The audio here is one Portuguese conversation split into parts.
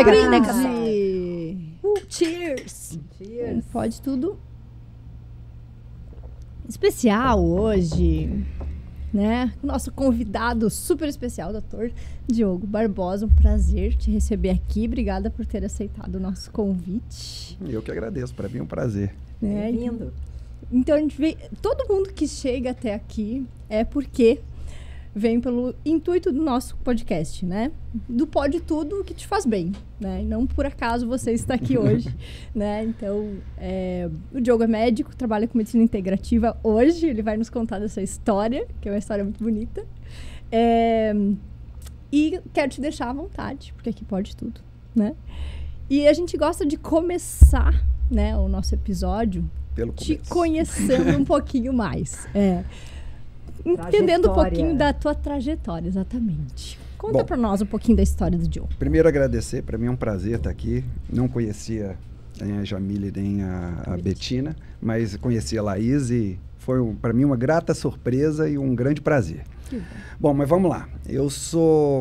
pegar aqui, né, Cassandra? Cheers! Cheers! Pode tudo. Especial hoje, né? Nosso convidado super especial, Dr. Diogo Barbosa. Um prazer te receber aqui. Obrigada por ter aceitado o nosso convite. Eu que agradeço, para mim é um prazer. Bem-vindo. Então, a gente vê, todo mundo que chega até aqui é porque vem pelo intuito do nosso podcast, né? Do Pode Tudo que te faz bem, né? E não por acaso você está aqui hoje, né? Então, o Diogo é médico, trabalha com medicina integrativa hoje. Ele vai nos contar dessa história, que é uma história muito bonita. E quero te deixar à vontade, porque aqui pode tudo, né? E a gente gosta de começar, né, o nosso episódio te conhecendo um pouquinho mais. Entendendo um pouquinho da tua trajetória, exatamente. Conta para nós um pouquinho da história do Diogo. Primeiro agradecer, para mim é um prazer estar aqui. Não conhecia a Jamile nem a Betina, mas conheci a Laís e foi para mim uma grata surpresa e um grande prazer. Bom, mas vamos lá.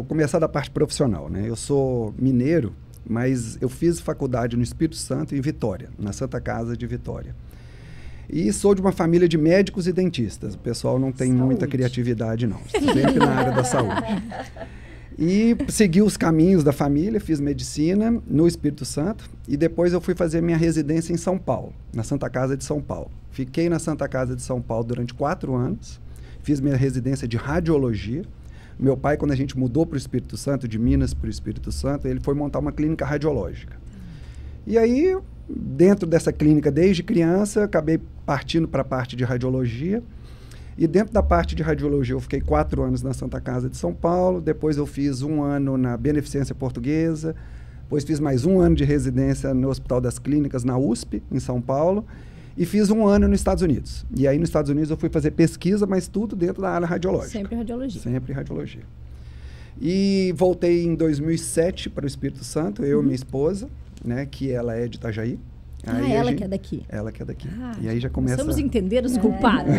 Começar da parte profissional, né? Eu sou mineiro, mas eu fiz faculdade no Espírito Santo em Vitória, na Santa Casa de Vitória. E sou de uma família de médicos e dentistas. O pessoal não tem muita criatividade, não. Sempre na área da saúde. E segui os caminhos da família, fiz medicina no Espírito Santo. E depois eu fui fazer minha residência em São Paulo, na Santa Casa de São Paulo. Fiquei na Santa Casa de São Paulo durante 4 anos. Fiz minha residência de radiologia. Meu pai, quando a gente mudou para o Espírito Santo, de Minas para o Espírito Santo, ele foi montar uma clínica radiológica. E aí, dentro dessa clínica, desde criança, acabei partindo para a parte de radiologia. E dentro da parte de radiologia, eu fiquei 4 anos na Santa Casa de São Paulo. Depois eu fiz 1 ano na Beneficência Portuguesa. Depois fiz mais 1 ano de residência no Hospital das Clínicas, na USP, em São Paulo. E fiz 1 ano nos Estados Unidos. E aí, nos Estados Unidos, eu fui fazer pesquisa, mas tudo dentro da área radiológica. Sempre radiologia. Sempre radiologia. E voltei em 2007 para o Espírito Santo, eu e minha esposa, né, que ela é de Itajaí. Aí ela que é daqui. Ela que é daqui. E aí já começa... Vamos entender os culpados.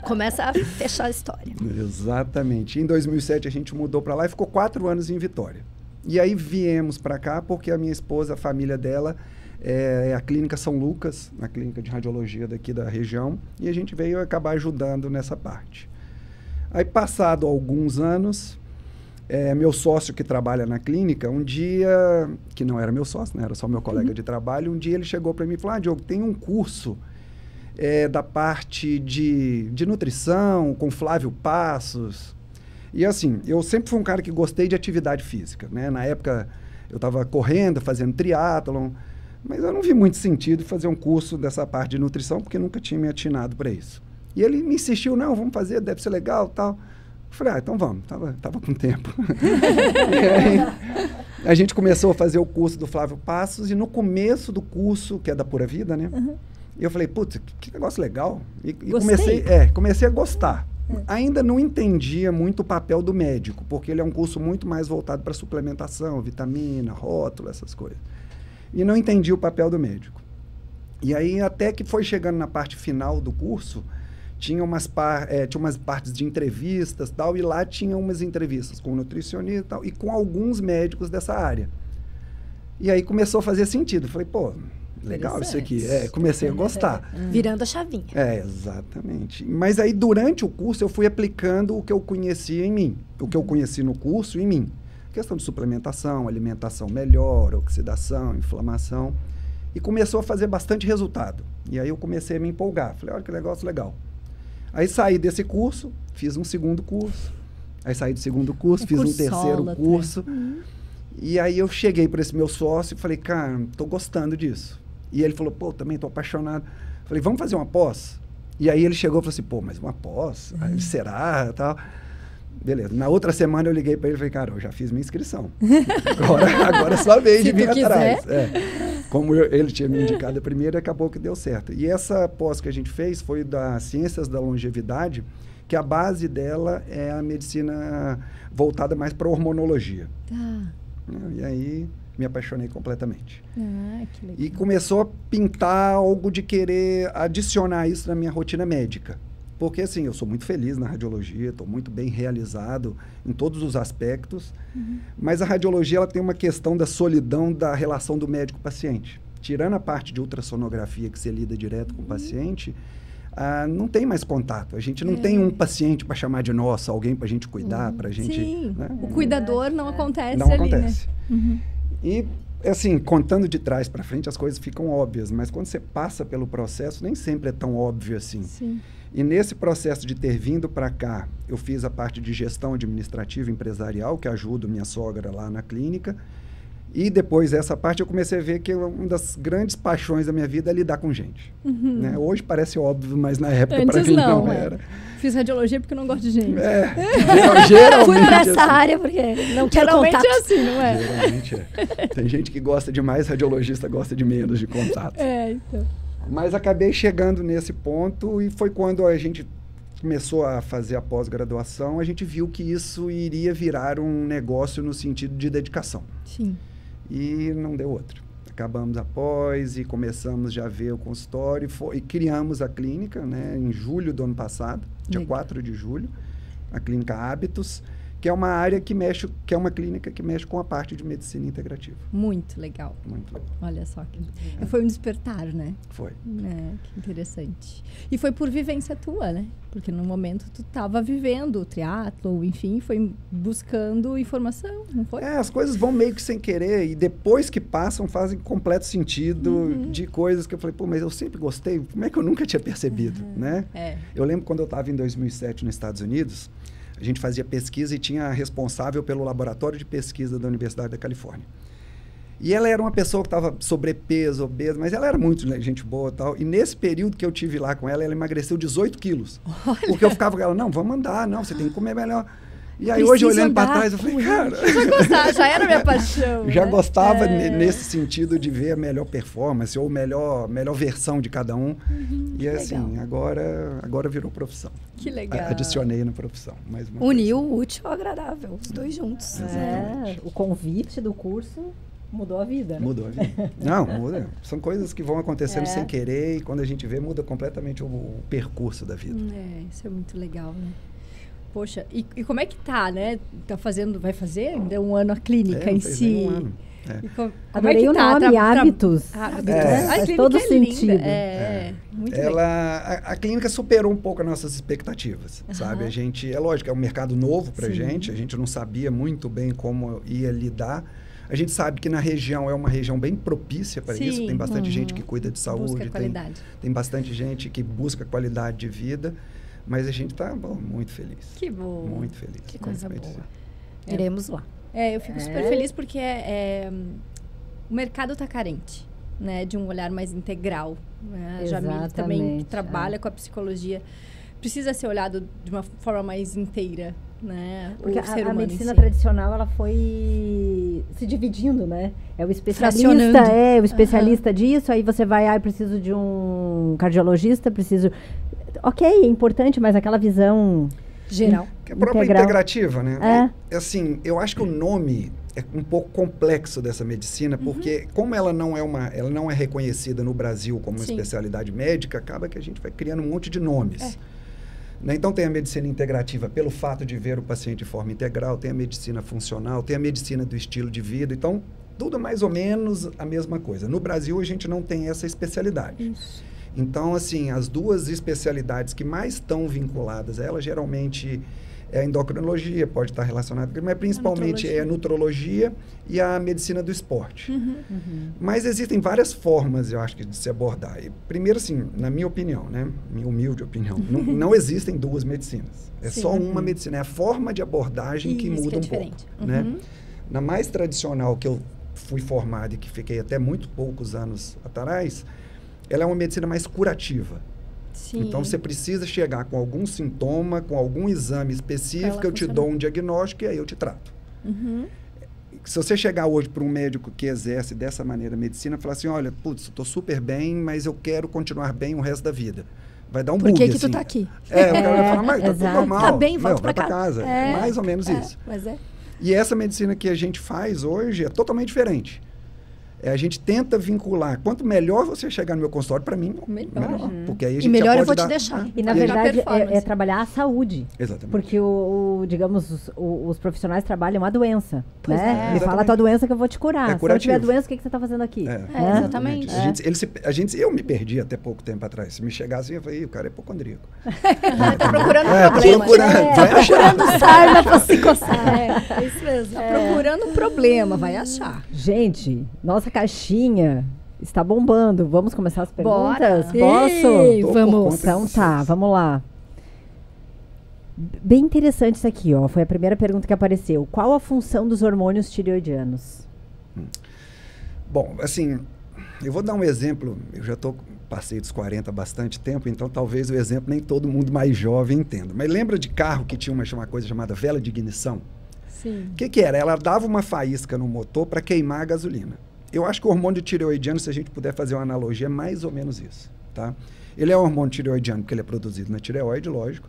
Começa a fechar a história. Exatamente. Em 2007 a gente mudou para lá e ficou 4 anos em Vitória. E aí viemos para cá porque a minha esposa, a família dela, é a Clínica São Lucas, a clínica de radiologia daqui da região, e a gente veio acabar ajudando nessa parte. Aí, passado alguns anos, meu sócio que trabalha na clínica, um dia, que não era meu sócio, né, era só meu colega de trabalho, um dia ele chegou para mim e falou: Diogo, tem um curso da parte de nutrição, com Flávio Passos. E assim, eu sempre fui um cara que gostei de atividade física, né? Na época, eu estava correndo, fazendo triatlon, mas eu não vi muito sentido em fazer um curso dessa parte de nutrição, porque nunca tinha me atinado para isso. E ele me insistiu: não, vamos fazer, deve ser legal, tal. Eu falei: então vamos, tava com tempo. E aí, a gente começou a fazer o curso do Flávio Passos, e no começo do curso, que é da Pura Vida, né? Eu falei: putz, que negócio legal. E comecei a gostar. Ainda não entendia muito o papel do médico, porque ele é um curso muito mais voltado para suplementação, vitamina, rótulo, essas coisas. E não entendi o papel do médico. E aí, até que foi chegando na parte final do curso, tinha umas partes de entrevistas e tal, e lá tinha umas entrevistas com nutricionista e tal, e com alguns médicos dessa área. E aí começou a fazer sentido. Falei: pô, legal isso aqui. Comecei a gostar. Virando a chavinha. Exatamente. Mas aí, durante o curso, eu fui aplicando o que eu conhecia em mim. O que eu conheci no curso em mim. Questão de suplementação, alimentação melhor, oxidação, inflamação. E começou a fazer bastante resultado. E aí eu comecei a me empolgar. Falei: olha que negócio legal. Aí saí desse curso, fiz um segundo curso. Aí saí do segundo curso, fiz um terceiro curso. E aí eu cheguei para esse meu sócio e falei: cara, tô gostando disso. E ele falou: pô, também tô apaixonado. Falei: vamos fazer uma pós? E aí ele chegou e falou assim: pô, mas uma pós? Aí, será? Tal. Beleza. Na outra semana eu liguei para ele e falei: cara, eu já fiz minha inscrição. Agora é sua vez de vir atrás. Como ele tinha me indicado a primeira, acabou que deu certo. E essa pós que a gente fez foi das Ciências da Longevidade, que a base dela é a medicina voltada mais para hormonologia. E aí me apaixonei completamente. Que legal. E começou a pintar algo de querer adicionar isso na minha rotina médica. porque assim, eu sou muito feliz na radiologia, estou muito bem realizado em todos os aspectos, mas a radiologia ela tem uma questão da solidão da relação do médico-paciente. Tirando a parte de ultrassonografia que você lida direto com o paciente, não tem mais contato. A gente não tem um paciente para chamar de nosso, alguém para a gente cuidar, para a gente... Sim, né? o cuidador não acontece Não ali, acontece. né? E, assim, contando de trás para frente, as coisas ficam óbvias, mas quando você passa pelo processo, nem sempre é tão óbvio assim. Sim. E nesse processo de ter vindo para cá, eu fiz a parte de gestão administrativa empresarial, que ajudo minha sogra lá na clínica. E depois dessa parte eu comecei a ver que uma das grandes paixões da minha vida é lidar com gente. Né? Hoje parece óbvio, mas na época para mim não era. Fiz radiologia porque não gosto de gente. Geralmente Fui pra essa assim. área porque não quero Geralmente contato. é assim, não é? Geralmente é. Tem gente que gosta de mais, radiologista gosta de menos de contato. Então. Mas acabei chegando nesse ponto e foi quando a gente começou a fazer a pós-graduação, a gente viu que isso iria virar um negócio no sentido de dedicação. Sim. E não deu outro. Acabamos a pós e começamos já a ver o consultório e criamos a clínica, né, em julho do ano passado, dia 4 de julho, a clínica Hábitos, que é uma área que mexe, que é uma clínica que mexe com a parte de medicina integrativa. Muito legal. Muito legal. Olha só. Foi um despertar, né? Foi. Que interessante. E foi por vivência tua, né? Porque no momento tu estava vivendo o triatlo, enfim, foi buscando informação, não foi? As coisas vão meio que sem querer e depois que passam fazem completo sentido de coisas que eu falei, pô, mas eu sempre gostei, como é que eu nunca tinha percebido, né? Eu lembro quando eu estava em 2007 nos Estados Unidos, a gente fazia pesquisa e tinha a responsável pelo laboratório de pesquisa da Universidade da Califórnia. E ela era uma pessoa que estava sobrepeso, obesa, mas ela era muito gente boa e tal. E nesse período que eu tive lá com ela emagreceu 18 quilos. Olha. Porque eu ficava com ela, não, vamos andar, não, você tem que comer melhor. E aí hoje, olhando para trás, eu falei, cara... Já era minha paixão. Já gostava nesse sentido de ver a melhor performance ou melhor versão de cada um. E assim, agora virou profissão. Que legal. Adicionei na profissão. Uniu o útil ao agradável, os dois juntos. O convite do curso mudou a vida. Né? Mudou a vida. Não, muda. São coisas que vão acontecendo sem querer e quando a gente vê, muda completamente o percurso da vida. Isso é muito legal, né? Poxa, e como é que tá, né? Vai fazer ainda um ano a clínica em si. Um ano. Adorei o nome, Hábitos. Faz todo sentido. Muito legal. A clínica superou um pouco as nossas expectativas, sabe? A gente, é lógico, é um mercado novo pra gente, a gente não sabia muito bem como ia lidar. A gente sabe que na região é uma região bem propícia para isso, tem bastante gente que cuida de saúde, tem bastante gente que busca qualidade de vida. Mas a gente está muito feliz. Que bom. Muito feliz. Que coisa boa. Iremos lá. Eu fico super feliz porque o mercado está carente, né? De um olhar mais integral. Né? A Jamile também trabalha com a psicologia. Precisa ser olhado de uma forma mais inteira, né? Porque a medicina tradicional, ela foi se dividindo, né? É o especialista, o especialista disso, aí você vai, preciso de um cardiologista, Ok, é importante, mas aquela visão geral. A própria integrativa, né? Assim, eu acho que o nome é um pouco complexo dessa medicina, porque como ela não é reconhecida no Brasil como uma especialidade médica, acaba que a gente vai criando um monte de nomes. Né? Então tem a medicina integrativa pelo fato de ver o paciente de forma integral, tem a medicina funcional, tem a medicina do estilo de vida, então tudo mais ou menos a mesma coisa. No Brasil a gente não tem essa especialidade. Isso. Então, assim, as duas especialidades que mais estão vinculadas a ela, geralmente, é a endocrinologia, pode estar relacionada, mas principalmente é a nutrologia e a medicina do esporte. Mas existem várias formas, eu acho, de se abordar. E, primeiro, assim, na minha opinião, né? Minha humilde opinião, não existem duas medicinas. É só uma medicina. É a forma de abordagem que muda um pouco. Né? Na mais tradicional que eu fui formado e que fiquei até muito poucos anos atrás, ela é uma medicina mais curativa. Então, você precisa chegar com algum sintoma, com algum exame específico, eu te dou um diagnóstico e aí eu te trato. Se você chegar hoje para um médico que exerce dessa maneira a medicina e falar assim, olha, putz, estou super bem, mas eu quero continuar bem o resto da vida. Vai dar um bug, Por que assim. tu tá aqui? O cara vai falar, mas tá tudo normal. Tá bem, volta vai pra casa. É mais ou menos isso. Mas E essa medicina que a gente faz hoje é totalmente diferente. A gente tenta vincular. Quanto melhor você chegar no meu consultório, para mim, melhor. Porque aí a gente melhor já eu pode vou te deixar. E, na verdade, é trabalhar a saúde. Exatamente. Porque, digamos, os profissionais trabalham a doença. Pois né? é. Me fala a tua doença que eu vou te curar. É Se curativo. eu tiver doença, o que você está fazendo aqui? Exatamente. Eu me perdi até pouco tempo atrás. Se me chegasse, eu falei, o cara é hipocondríaco. Tá procurando procurando sarna pra se coçar. É isso mesmo. Tá procurando um problema, vai achar. Gente, nossa caixinha está bombando. Vamos começar as perguntas? Bora. Posso? Ei, Tô por vamos. conta Então disso. tá, vamos lá. Bem interessante isso aqui, ó. Foi a primeira pergunta que apareceu. Qual a função dos hormônios tireoidianos? Bom, assim, eu vou dar um exemplo. Eu já passei dos 40 há bastante tempo, então talvez o exemplo nem todo mundo mais jovem entenda. Mas lembra de carro que tinha uma coisa chamada vela de ignição? Sim. O que era? Ela dava uma faísca no motor para queimar a gasolina. Eu acho que o hormônio tireoidiano, se a gente puder fazer uma analogia, é mais ou menos isso, tá? Ele é um hormônio tireoidiano porque ele é produzido na tireoide, lógico,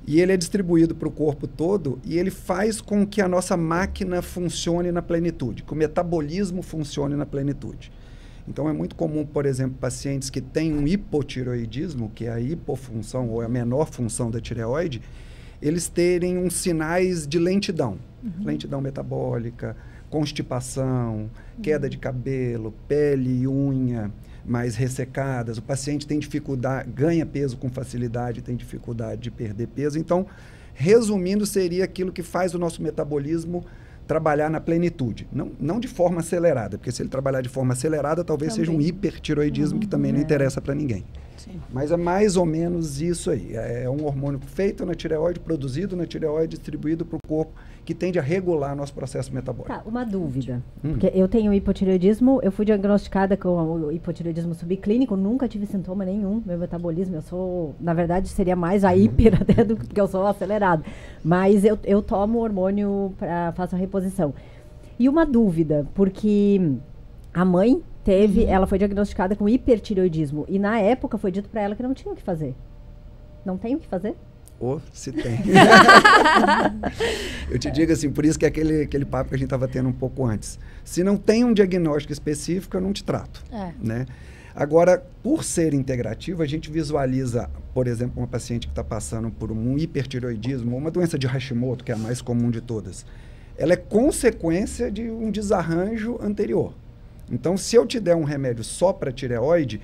e ele é distribuído para o corpo todo e ele faz com que a nossa máquina funcione na plenitude, que o metabolismo funcione na plenitude. Então, é muito comum, por exemplo, pacientes que têm um hipotireoidismo, que é a hipofunção ou a menor função da tireoide, eles terem uns sinais de lentidão. Lentidão metabólica, constipação, queda de cabelo, pele e unha mais ressecadas. O paciente tem dificuldade, ganha peso com facilidade, tem dificuldade de perder peso. Então, resumindo, seria aquilo que faz o nosso metabolismo trabalhar na plenitude. Não de forma acelerada, porque se ele trabalhar de forma acelerada, talvez seja um hipertireoidismo que também não interessa para ninguém. Sim. Mas é mais ou menos isso aí. É um hormônio feito na tireoide, produzido na tireoide, distribuído para o corpo, que tende a regular nosso processo metabólico. Tá, uma dúvida. Porque eu tenho hipotireoidismo, eu fui diagnosticada com o hipotireoidismo subclínico, nunca tive sintoma nenhum, meu metabolismo, eu sou, na verdade, seria mais a hiper até do que eu sou acelerado. Mas eu tomo hormônio, faço a reposição. E uma dúvida, porque a mãe teve, ela foi diagnosticada com hipertireoidismo, e na época foi dito para ela que não tinha o que fazer. Não tem o que fazer? Ou se tem. Eu te digo assim, por isso que é aquele papo que a gente estava tendo um pouco antes. Se não tem um diagnóstico específico, eu não te trato. Né? Agora, por ser integrativo, a gente visualiza, por exemplo, uma paciente que está passando por um hipertireoidismo, uma doença de Hashimoto, que é a mais comum de todas. Ela é consequência de um desarranjo anterior. Então, se eu te der um remédio só para tireoide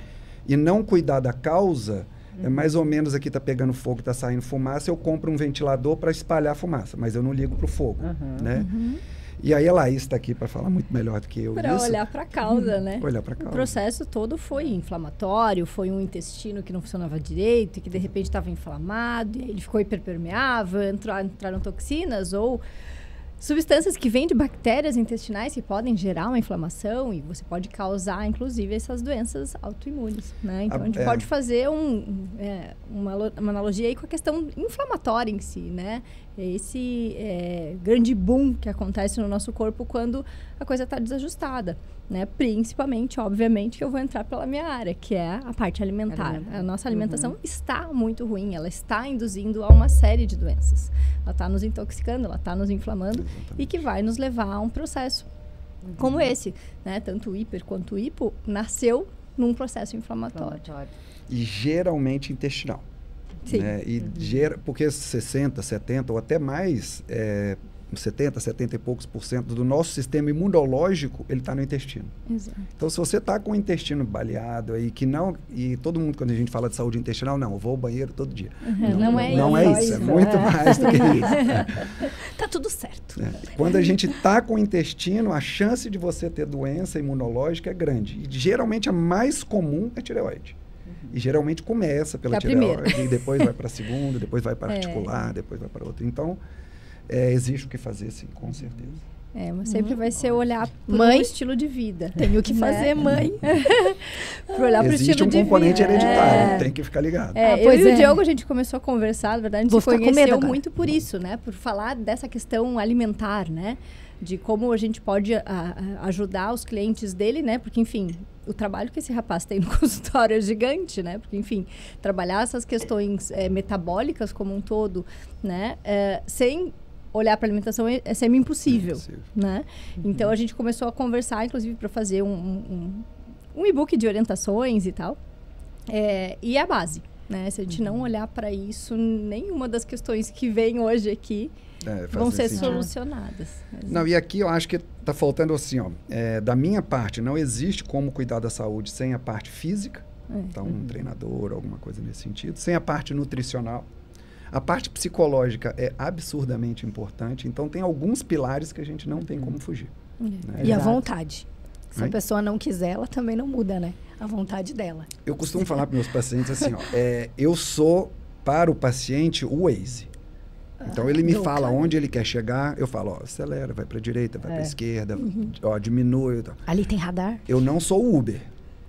e não cuidar da causa, é mais ou menos aqui está pegando fogo, está saindo fumaça, eu compro um ventilador para espalhar fumaça, mas eu não ligo para o fogo, né? E aí a Laís está aqui para falar muito melhor do que eu. Para olhar para a causa, né? Olhar para a causa. O processo todo foi inflamatório, foi um intestino que não funcionava direito, e que de repente estava inflamado, e aí ele ficou hiperpermeável, entraram toxinas ou substâncias que vêm de bactérias intestinais que podem gerar uma inflamação e você pode causar, inclusive, essas doenças autoimunes, né? Então, a gente pode fazer uma analogia aí com a questão inflamatória em si, né? Esse grande boom que acontece no nosso corpo quando a coisa está desajustada, né? Principalmente, obviamente, que eu vou entrar pela minha área, que é a parte alimentar. A nossa alimentação está muito ruim, ela está induzindo a uma série de doenças. Ela está nos intoxicando, ela está nos inflamando e que vai nos levar a um processo como esse, né? Tanto o hiper quanto o hipo nasceu num processo inflamatório. E geralmente intestinal. Sim. Né? Porque 60, 70 ou até mais, 70, 70 e poucos % do nosso sistema imunológico, ele está no intestino. Exato. Então, se você está com o intestino baleado aí, e todo mundo, quando a gente fala de saúde intestinal, não, eu vou ao banheiro todo dia. Não é isso, é muito mais do que isso. Tá tudo certo. Quando a gente está com o intestino, a chance de você ter doença imunológica é grande. E geralmente a mais comum é tireoide. E geralmente começa pela tireoide, e depois vai para a segunda, depois vai para articular, depois vai para outra. Então, existe o que fazer, sim, com certeza. Mas sempre vai ser olhar para o estilo de vida. Tem o que fazer, mãe. Para olhar para o estilo de vida. Existe um componente hereditário, tem que ficar ligado. Eu e o Diogo, a gente começou a conversar, na verdade, a gente se conheceu muito muito por isso, né? Por falar dessa questão alimentar, né? De como a gente pode ajudar os clientes dele, né? Porque, enfim, o trabalho que esse rapaz tem no consultório é gigante, né? Porque, enfim, trabalhar essas questões metabólicas como um todo, né? Sem olhar para alimentação é semi-impossível, Impossível. né? Então a gente começou a conversar, inclusive, para fazer um e-book de orientações e tal. E a base, né? Se a gente não olhar para isso, nenhuma das questões que vem hoje aqui vão ser solucionadas. Não, e aqui eu acho que está faltando assim, ó, da minha parte, não existe como cuidar da saúde sem a parte física, então um treinador, alguma coisa nesse sentido, sem a parte nutricional. A parte psicológica é absurdamente importante, então tem alguns pilares que a gente não tem como fugir. Né? E a vontade. Se a pessoa não quiser, ela também não muda, né? A vontade dela. Eu costumo falar para meus pacientes assim, ó, eu sou para o paciente o Waze. Então ele me fala onde ele quer chegar, eu falo, ó, acelera, vai para a direita, vai para a esquerda, ó, diminui. Tal. Ali tem radar? Eu não sou o Uber.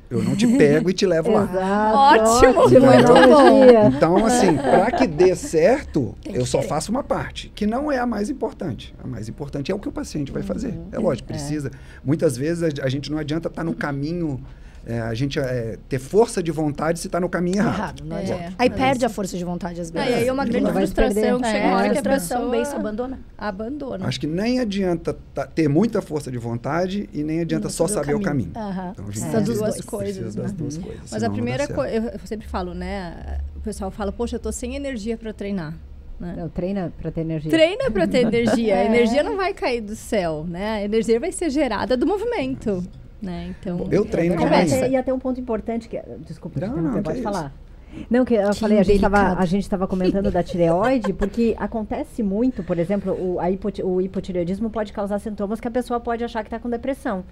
Eu não te pego e te levo lá. Exato, Ótimo, muito bom. Então, assim, para que dê certo, eu só faço uma parte, que não é a mais importante. A mais importante é o que o paciente vai fazer. É lógico, precisa. Muitas vezes a gente não adianta estar no caminho, a gente ter força de vontade se está no caminho errado. Não adianta. Aí perde a força de vontade às vezes. E aí é uma grande frustração que chega uma hora que a pessoa bem se abandona. Acho que nem adianta ter muita força de vontade e nem adianta só saber o caminho. Então, são duas coisas. Das duas coisas. Mas a primeira coisa, eu sempre falo, né? O pessoal fala, poxa, eu tô sem energia para treinar. Né? Não, treina para ter energia. Treina para ter energia. A energia não vai cair do céu, né? A energia vai ser gerada do movimento. Né? Então, eu treino de manhã. E até um ponto importante que... Desculpa, não, pode falar. Não, que eu falei, a gente estava comentando da tireoide, porque acontece muito, por exemplo, o hipotireoidismo pode causar sintomas que a pessoa pode achar que está com depressão.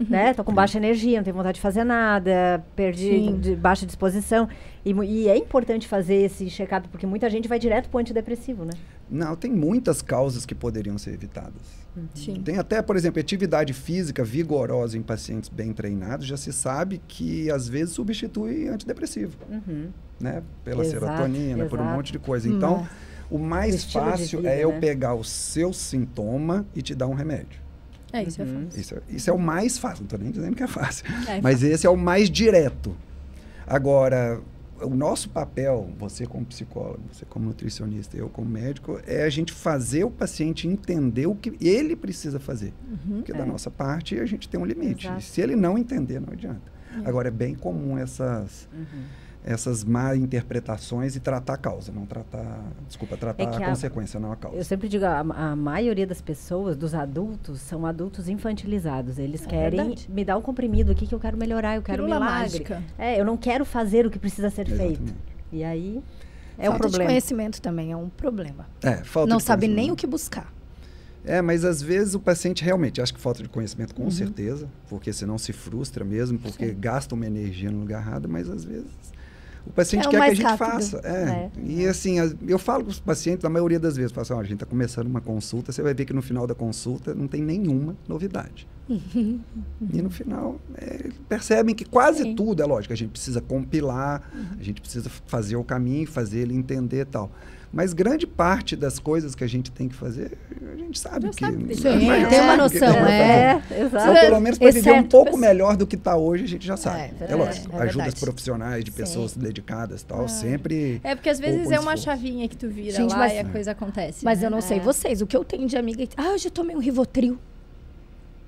Né? Tô com baixa energia, não tenho vontade de fazer nada, perdi de baixa disposição. E é importante fazer esse check-up, porque muita gente vai direto pro antidepressivo, né? Não, tem muitas causas que poderiam ser evitadas. Tem até, por exemplo, atividade física vigorosa em pacientes bem treinados, já se sabe que às vezes substitui antidepressivo. Né? Pela serotonina, por um monte de coisa. Então, o mais fácil é eu pegar o seu sintoma e te dar um remédio. Isso é fácil. Isso é o mais fácil, não estou nem dizendo que é fácil. Mas esse é o mais direto. Agora, o nosso papel, você como psicólogo, você como nutricionista, eu como médico, é a gente fazer o paciente entender o que ele precisa fazer. Porque da nossa parte a gente tem um limite. E se ele não entender, não adianta. Agora, é bem comum essas má interpretações e tratar a causa, não tratar... Desculpa, tratar a consequência, não a causa. Eu sempre digo, a maioria das pessoas, dos adultos, são adultos infantilizados. Eles querem me dar um comprimido aqui que eu quero melhorar, eu quero milagre. Mágica. Eu não quero fazer o que precisa ser feito. E aí, o problema. Falta de conhecimento também é um problema. Falta não de sabe nem o que buscar. Mas às vezes o paciente realmente acha que falta de conhecimento, com certeza, porque senão se frustra mesmo, porque gasta uma energia no lugar errado, mas às vezes... O paciente quer que a gente faça. E assim, eu falo para os pacientes, a maioria das vezes, falo assim, a gente está começando uma consulta, você vai ver que no final da consulta não tem nenhuma novidade. E no final, percebem que quase tudo, é lógico, a gente precisa compilar, a gente precisa fazer o caminho, fazer ele entender e tal. Mas grande parte das coisas que a gente tem que fazer, a gente sabe que... tem uma noção. Exato. Ou pelo menos para viver um pouco melhor do que está hoje, a gente já sabe. É lógico, ajudas profissionais de pessoas dedicadas e tal, sempre... porque às vezes é uma chavinha que tu vira lá e a coisa acontece. Mas eu não sei vocês, o que eu tenho de amiga... hoje eu tomei um Rivotril.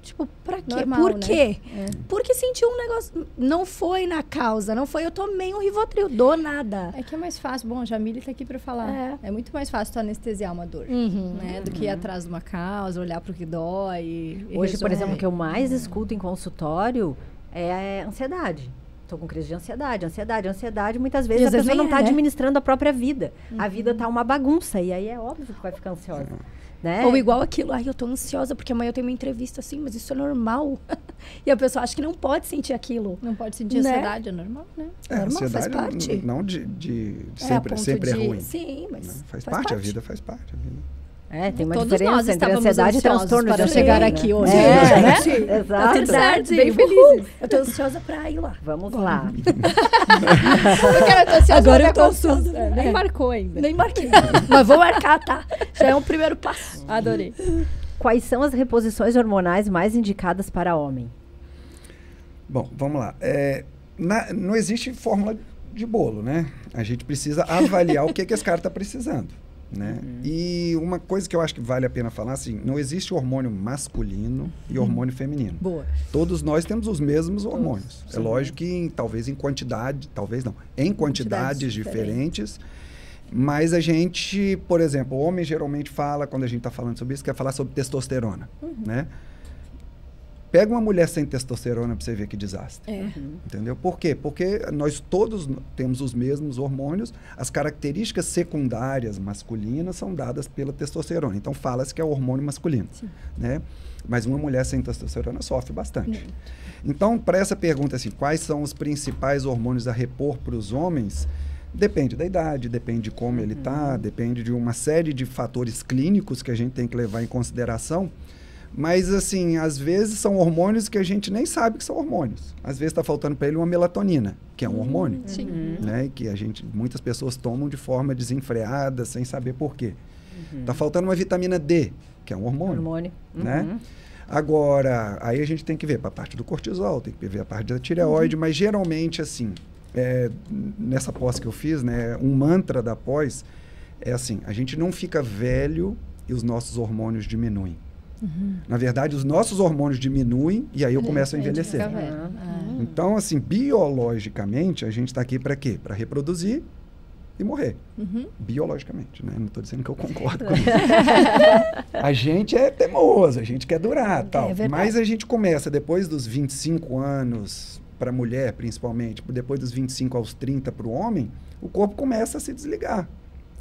Tipo, pra quê? Normal, por quê? Né? Porque senti um negócio... Não foi na causa, não foi... Eu tomei um Rivotril, do nada. É que é mais fácil. Bom, a Jamile tá aqui pra falar. É muito mais fácil tu anestesiar uma dor, né? Do que ir atrás de uma causa, olhar pro que dói e hoje, por exemplo, o que eu mais escuto em consultório é a ansiedade. Tô com crise de ansiedade. Muitas vezes a pessoa não tá administrando a própria vida. A vida tá uma bagunça. E aí é óbvio que vai ficar ansiosa. Né? Ou igual aquilo, eu tô ansiosa porque amanhã eu tenho uma entrevista assim, mas isso é normal. E a pessoa acha que não pode sentir aquilo. Não pode sentir ansiedade, é normal, né? Normal, faz parte. Não sempre é ruim. Sim, mas faz parte, a vida faz parte. Tem uma Todos diferença nós entre ansiedade e transtorno para de chegar aqui hoje. né? Exato. Tá tudo certo, bem felizes. Eu tô ansiosa pra ir lá. Vamos lá. Eu tô ansiosa. Agora eu tô ansiosa. Nem marcou ainda. Nem marquei. Mas vou marcar, tá? Já é um primeiro passo. Adorei. Quais são as reposições hormonais mais indicadas para homem? Bom, vamos lá. Não existe fórmula de bolo, né? A gente precisa avaliar o que esse cara está precisando. né? E uma coisa que eu acho que vale a pena falar, assim, não existe hormônio masculino e hormônio feminino. Boa. Todos nós temos os mesmos hormônios. É lógico que talvez em quantidade, talvez não, em quantidades diferentes. Mas a gente, por exemplo, o homem geralmente fala, quando a gente está falando sobre isso, quer falar sobre testosterona, né? Pega uma mulher sem testosterona para você ver que desastre. Entendeu? Por quê? Porque nós todos temos os mesmos hormônios, as características secundárias masculinas são dadas pela testosterona. Então, fala-se que é o hormônio masculino, né? Mas uma mulher sem testosterona sofre bastante. Então, para essa pergunta, assim, quais são os principais hormônios a repor para os homens? Depende da idade, depende de como ele está, depende de uma série de fatores clínicos que a gente tem que levar em consideração. Mas, assim, às vezes são hormônios que a gente nem sabe que são hormônios. Às vezes está faltando para ele uma melatonina, que é um hormônio. Né? Que muitas pessoas tomam de forma desenfreada, sem saber por quê. Está faltando uma vitamina D, que é um hormônio. Né? Agora, aí a gente tem que ver para a parte do cortisol, tem que ver a parte da tireoide, mas geralmente, assim, nessa pós que eu fiz, né, um mantra da pós é assim, a gente não fica velho e os nossos hormônios diminuem. Na verdade, os nossos hormônios diminuem e aí eu começo a envelhecer. Então, assim, biologicamente, a gente está aqui para quê? Para reproduzir e morrer. Biologicamente, né? Não estou dizendo que eu concordo com isso. A gente é teimoso, a gente quer durar, tal. Mas a gente começa, depois dos 25 anos, para a mulher principalmente, depois dos 25 aos 30 para o homem, o corpo começa a se desligar.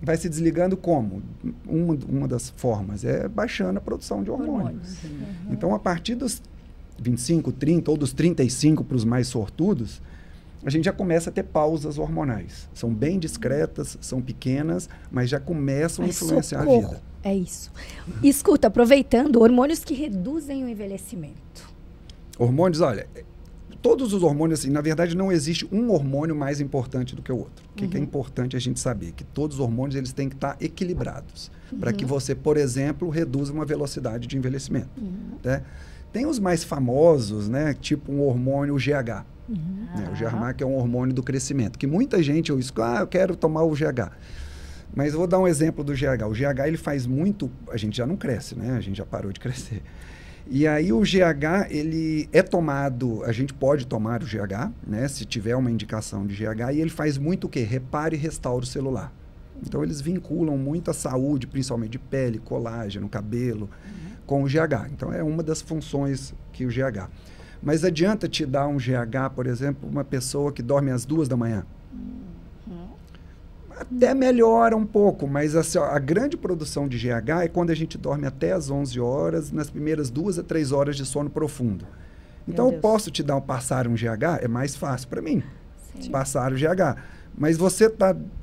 Vai se desligando como? Uma das formas é baixando a produção de hormônios. Então, a partir dos 25, 30 ou dos 35 para os mais sortudos, a gente já começa a ter pausas hormonais. São bem discretas, são pequenas, mas já começam a influenciar a vida. É isso. Escuta, aproveitando, hormônios que reduzem o envelhecimento. Hormônios, olha, todos os hormônios, assim, na verdade, não existe um hormônio mais importante do que o outro. O que é importante a gente saber? Que todos os hormônios eles têm que estar equilibrados para que você, por exemplo, reduza uma velocidade de envelhecimento. Né? Tem os mais famosos, né? Tipo um hormônio, o GH. Né? O GH, que é um hormônio do crescimento. Que muita gente, eu quero tomar o GH. Mas eu vou dar um exemplo do GH. O GH, ele faz muito... A gente já não cresce, né? A gente já parou de crescer. E aí o GH, ele é tomado, a gente pode tomar o GH, né, se tiver uma indicação de GH, e ele faz muito o quê? Repara e restaura o celular. Então eles vinculam muito a saúde, principalmente de pele, colágeno, cabelo, com o GH. Então é uma das funções que o GH. Mas adianta te dar um GH, por exemplo, uma pessoa que dorme às 2 da manhã? Até melhora um pouco, mas assim, a grande produção de GH é quando a gente dorme até às 11 horas, nas primeiras 2 a 3 horas de sono profundo. Então, eu posso te passar um GH, é mais fácil para mim, passar o GH. Mas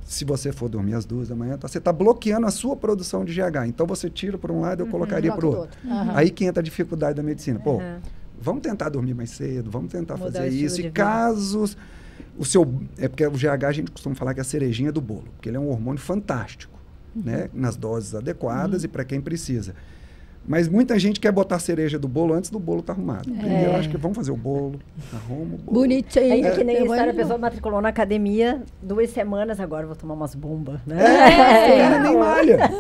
se você for dormir às 2 da manhã, você está bloqueando a sua produção de GH. Então, você tira para um lado, eu colocaria para o outro. Aí que entra a dificuldade da medicina. Pô, vamos tentar dormir mais cedo, vamos tentar fazer isso. E casos... É porque o GH a gente costuma falar que é a cerejinha do bolo, porque ele é um hormônio fantástico, né? Nas doses adequadas e para quem precisa. Mas muita gente quer botar a cereja do bolo antes do bolo estar arrumado. Primeiro, acho que vamos fazer o bolo, arruma o bolo. Bonitinho. É que nem a história, a pessoa matriculou na academia 2 semanas, agora vou tomar umas bombas, né? Cara, nem malha.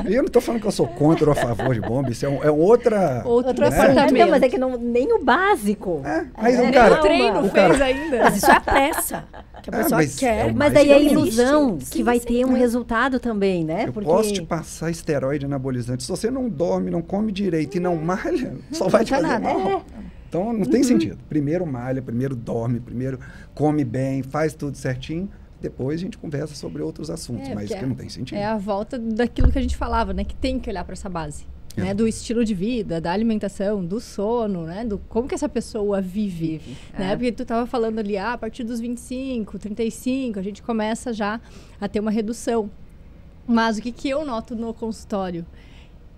Eu não estou falando que eu sou contra ou a favor de bomba, isso é outra... Outro né? Não, mas é que nem o básico. Mas nem cara, o treino fez ainda. Mas isso é a pressa. Que a pessoa quer. Mas daí é a realmente. ilusão que vai ter um resultado também, né? Eu posso te passar esteroide anabolizante. Se você não dorme, não come direito e não malha, só vai te fazer mal. Então, não tem sentido. Primeiro malha, primeiro dorme, primeiro come bem, faz tudo certinho. Depois a gente conversa sobre outros assuntos, mas que não tem sentido. É a volta daquilo que a gente falava, né? Que tem que olhar para essa base. Né, do estilo de vida, da alimentação, do sono, né, do como que essa pessoa vive. Né? Porque tu estava falando ali, a partir dos 25, 35, a gente começa já a ter uma redução. Mas o que eu noto no consultório?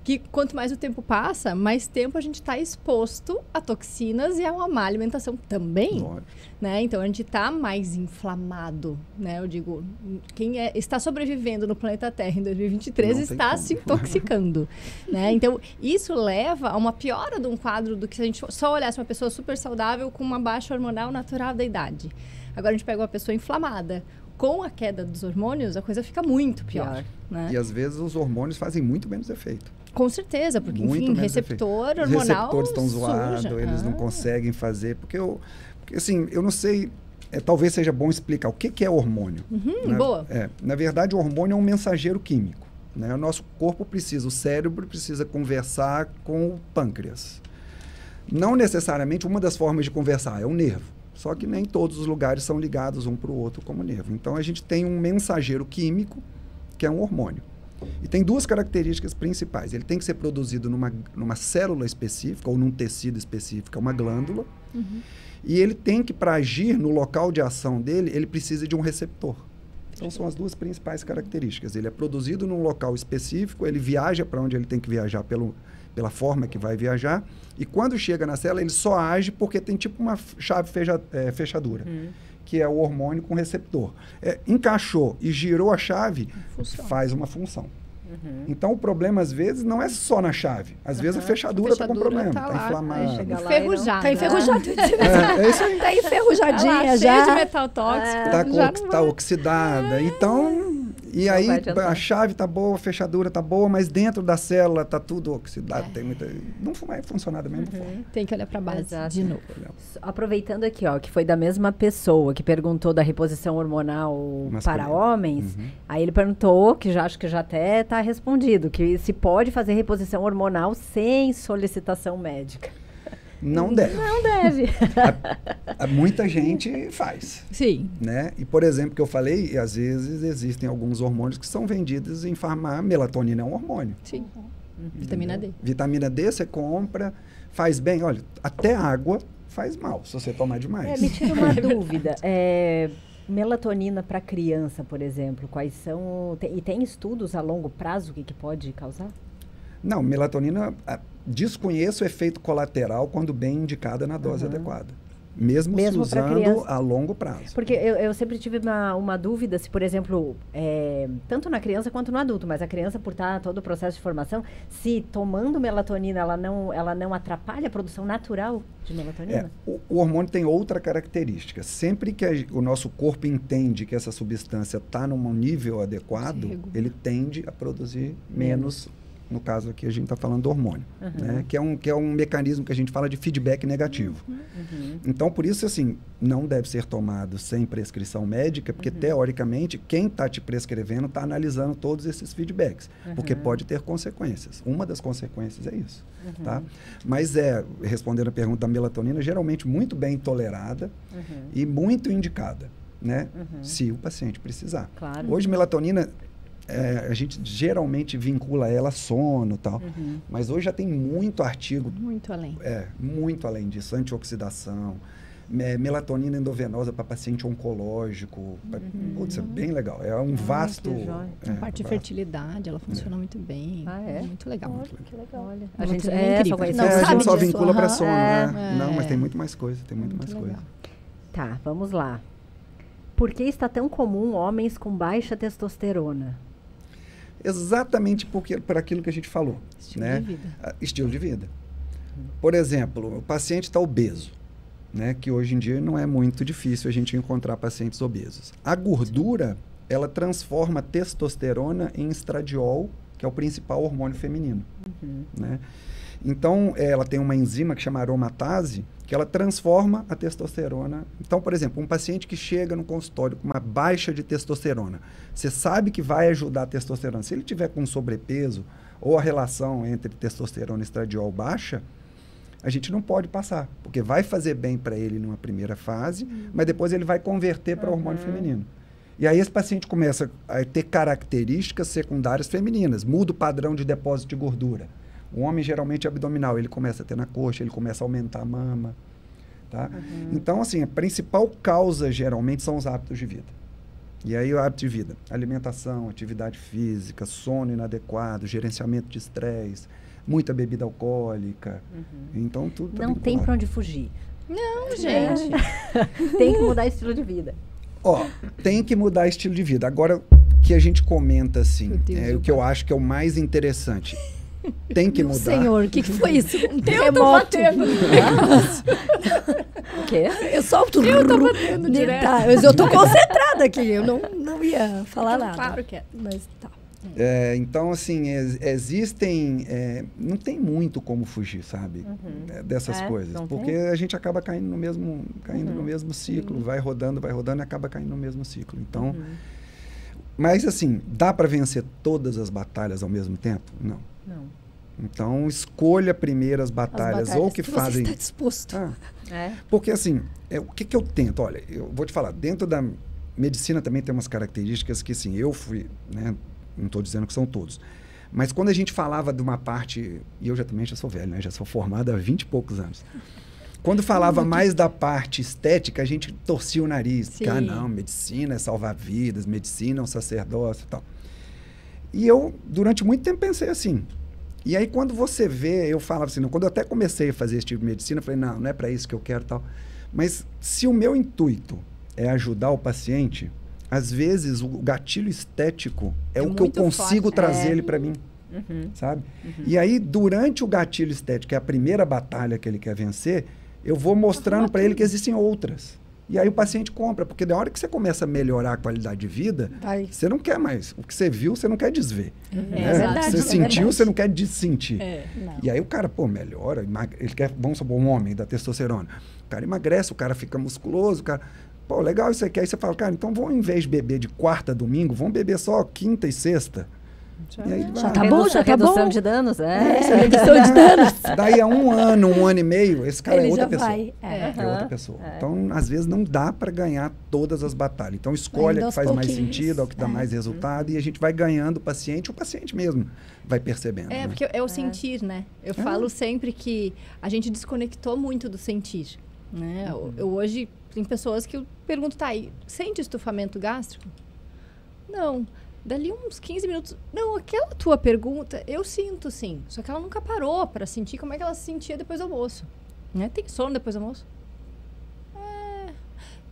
Que quanto mais o tempo passa, mais tempo a gente está exposto a toxinas e a uma má alimentação também. Né? Então, a gente está mais inflamado. Né? Eu digo, quem está sobrevivendo no planeta Terra em 2023 está se intoxicando. Né? Então, isso leva a uma piora de um quadro do que se a gente só olhasse uma pessoa super saudável com uma baixa hormonal natural da idade. Agora, a gente pega uma pessoa inflamada, com a queda dos hormônios, a coisa fica muito pior. Né? E às vezes os hormônios fazem muito menos efeito. Com certeza, porque, Muito enfim, menos receptor efeito. hormonal Os receptores estão zoados, suja. eles não conseguem fazer. Porque assim, eu não sei, talvez seja bom explicar o que é hormônio. Boa. Na verdade, o hormônio é um mensageiro químico. Né? O nosso corpo precisa, o cérebro precisa conversar com o pâncreas. Não necessariamente uma das formas de conversar é o nervo. Só que nem todos os lugares são ligados um para o outro como nervo. Então, a gente tem um mensageiro químico, que é um hormônio. E tem duas características principais. Ele tem que ser produzido numa célula específica ou num tecido específico, é uma glândula. E ele tem que, para agir no local de ação dele, ele precisa de um receptor. Então, são as duas principais características. Ele é produzido num local específico, ele viaja para onde ele tem que viajar pela forma que vai viajar. E quando chega na célula, ele só age porque tem tipo uma chave fechadura, que é o hormônio com receptor. Encaixou e girou a chave, faz uma função. Então, o problema, às vezes, não é só na chave. Às vezes, a fechadura está com problema, está inflamada. Enferrujada. Tá enferrujado. É isso aí. Tá enferrujadinha já. Cheia de metal tóxico. Está oxidada. Então, e aí a chave está boa, a fechadura está boa, mas dentro da célula está tudo oxidado. Tem muita, não vai funcionar da mesma forma. Tem que olhar para a base de novo. Aproveitando aqui, ó, que foi da mesma pessoa que perguntou da reposição hormonal para homens, aí ele perguntou, que acho que já até está respondido, que se pode fazer reposição hormonal sem solicitação médica. Não deve. Não deve. Muita gente faz. Sim. Né? E, por exemplo, que eu falei, às vezes existem alguns hormônios que são vendidos em farmácia. Melatonina é um hormônio. Sim. Vitamina D. Vitamina D você compra, faz bem. Olha, até água faz mal se você tomar demais. Me tira uma dúvida. Melatonina para criança, por exemplo, quais são... E tem estudos a longo prazo o que pode causar? Não, melatonina, desconheço o efeito colateral quando bem indicada na dose adequada. Mesmo se usando a longo prazo. Porque eu sempre tive uma dúvida se, por exemplo, tanto na criança quanto no adulto, mas a criança, por estar todo o processo de formação, se tomando melatonina, ela não atrapalha a produção natural de melatonina? O hormônio tem outra característica. Sempre que o nosso corpo entende que essa substância está num nível adequado, ele tende a produzir menos. No caso aqui, a gente está falando do hormônio, né? que é um mecanismo que a gente fala de feedback negativo. Então, por isso, assim, não deve ser tomado sem prescrição médica, porque, teoricamente, quem está te prescrevendo está analisando todos esses feedbacks, porque pode ter consequências. Uma das consequências é isso. Tá? Mas respondendo a pergunta da melatonina, geralmente muito bem tolerada e muito indicada, né? Se o paciente precisar. Claro. Hoje, melatonina... a gente geralmente vincula ela a sono e tal, mas hoje já tem muito artigo. Muito além. Muito além disso. Antioxidação, melatonina endovenosa para paciente oncológico. Putz, é bem legal. É um vasto... A parte de fertilidade, ela funciona muito bem. Muito legal. Que legal. Olha, A gente a gente só vincula para sono, né? Não, mas tem muito mais coisa. Tem muito mais coisa. Tá, vamos lá. Por que está tão comum homens com baixa testosterona? Exatamente por aquilo que a gente falou. Estilo né? de vida. Estilo de vida. Por exemplo, o paciente está obeso, né? Que hoje em dia não é muito difícil a gente encontrar pacientes obesos. A gordura, ela transforma a testosterona em estradiol, que é o principal hormônio feminino. Né? Então, ela tem uma enzima que chama aromatase, que ela transforma a testosterona. Então, por exemplo, um paciente que chega no consultório com uma baixa de testosterona, você sabe que vai ajudar a testosterona. Se ele tiver com sobrepeso ou a relação entre testosterona e estradiol baixa, a gente não pode passar, porque vai fazer bem para ele numa primeira fase, mas depois ele vai converter para hormônio feminino. E aí esse paciente começa a ter características secundárias femininas, muda o padrão de depósito de gordura. O homem geralmente é abdominal, ele começa a ter na coxa, ele começa a aumentar a mama. Tá? Então, assim, a principal causa geralmente são os hábitos de vida. E aí o hábito de vida, alimentação, atividade física, sono inadequado, gerenciamento de estresse, muita bebida alcoólica. Então, tudo tá não tem para onde fugir. Não, gente. Tem que mudar estilo de vida. Tem que mudar estilo de vida. Agora, que a gente comenta assim, o que eu acho que é o mais interessante. Tem que mudar. Senhor, o que foi isso? Um Eu tô batendo. O quê? Eu solto. Eu tô batendo direto. Tá, mas eu tô concentrada aqui. Eu não ia falar nada. Claro que é. Mas tá. Então, assim, existem... não tem muito como fugir, sabe? Dessas coisas. Porque a gente acaba caindo no mesmo ciclo. Vai rodando e acaba caindo no mesmo ciclo. Então... Mas, assim, dá para vencer todas as batalhas ao mesmo tempo? Não. Então, escolha primeiro as batalhas ou que fazem... Você está disposto. Porque, assim, o que eu tento? Olha, eu vou te falar, dentro da medicina também tem umas características que, assim, eu fui, né? Não estou dizendo que são todos. Mas quando a gente falava de uma parte... E eu também já sou velho, né? Já sou formado há 20 e poucos anos. Quando falava mais da parte estética, a gente torcia o nariz. Porque, não, medicina é salvar vidas, medicina é um sacerdócio e tal. E eu, durante muito tempo, pensei assim. E aí, quando você vê, eu falava assim, quando eu até comecei a fazer esse tipo de medicina, eu falei, não é para isso que eu quero e tal. Mas se o meu intuito é ajudar o paciente, às vezes o gatilho estético é o que eu consigo trazer ele para mim. Sabe? E aí, durante o gatilho estético, que é a primeira batalha que ele quer vencer, eu vou mostrando para ele que existem outras. E aí o paciente compra, porque na hora que você começa a melhorar a qualidade de vida, você não quer mais. O que você viu, você não quer desver. Você sentiu, você não quer dessentir. E aí o cara, melhora, ele quer, vamos supor, um homem da testosterona. O cara emagrece, o cara fica musculoso, o cara... legal isso aqui. Aí você fala, cara, então vamos, em vez de beber de quarta a domingo, vamos beber só quinta e sexta. E aí, já tá bom, já tá bom. Redução de danos, redução de danos. Daí a um ano e meio, esse cara ele é outra já pessoa. Vai. É outra pessoa. Então, às vezes, não dá para ganhar todas as batalhas. Então, escolhe o que faz mais sentido, o que dá mais resultado, e a gente vai ganhando o paciente mesmo vai percebendo. Porque é o sentir, né? Eu falo sempre que a gente desconectou muito do sentir. Né? Eu hoje, tem pessoas que eu pergunto, sente estufamento gástrico? Não. Dali uns 15 minutos... Não, aquela tua pergunta, eu sinto, sim. Só que ela nunca parou para sentir como é que ela se sentia depois do almoço. Né? Tem sono depois do almoço?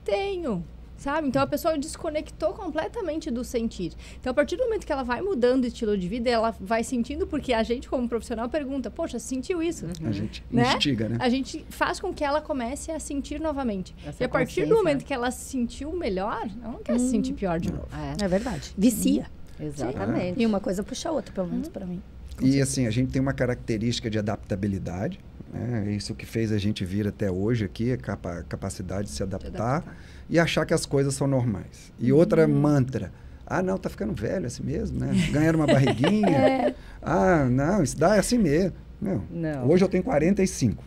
Tenho. Sabe? Então, a pessoa desconectou completamente do sentir. Então, a partir do momento que ela vai mudando o estilo de vida, ela vai sentindo, porque a gente, como profissional, pergunta, poxa, sentiu isso? A gente instiga, né? A gente faz com que ela comece a sentir novamente. E a partir do momento que ela se sentiu melhor, ela não quer se sentir pior de novo. É verdade. Vicia. Exatamente. E uma coisa puxa a outra, pelo menos para mim. E assim, a gente tem uma característica de adaptabilidade. É isso que fez a gente vir até hoje aqui, a capacidade de se adaptar e achar que as coisas são normais. E outra mantra, não, tá ficando velho assim mesmo, né? Ganhando uma barriguinha. Não, isso dá assim mesmo. Não. Hoje eu tenho 45.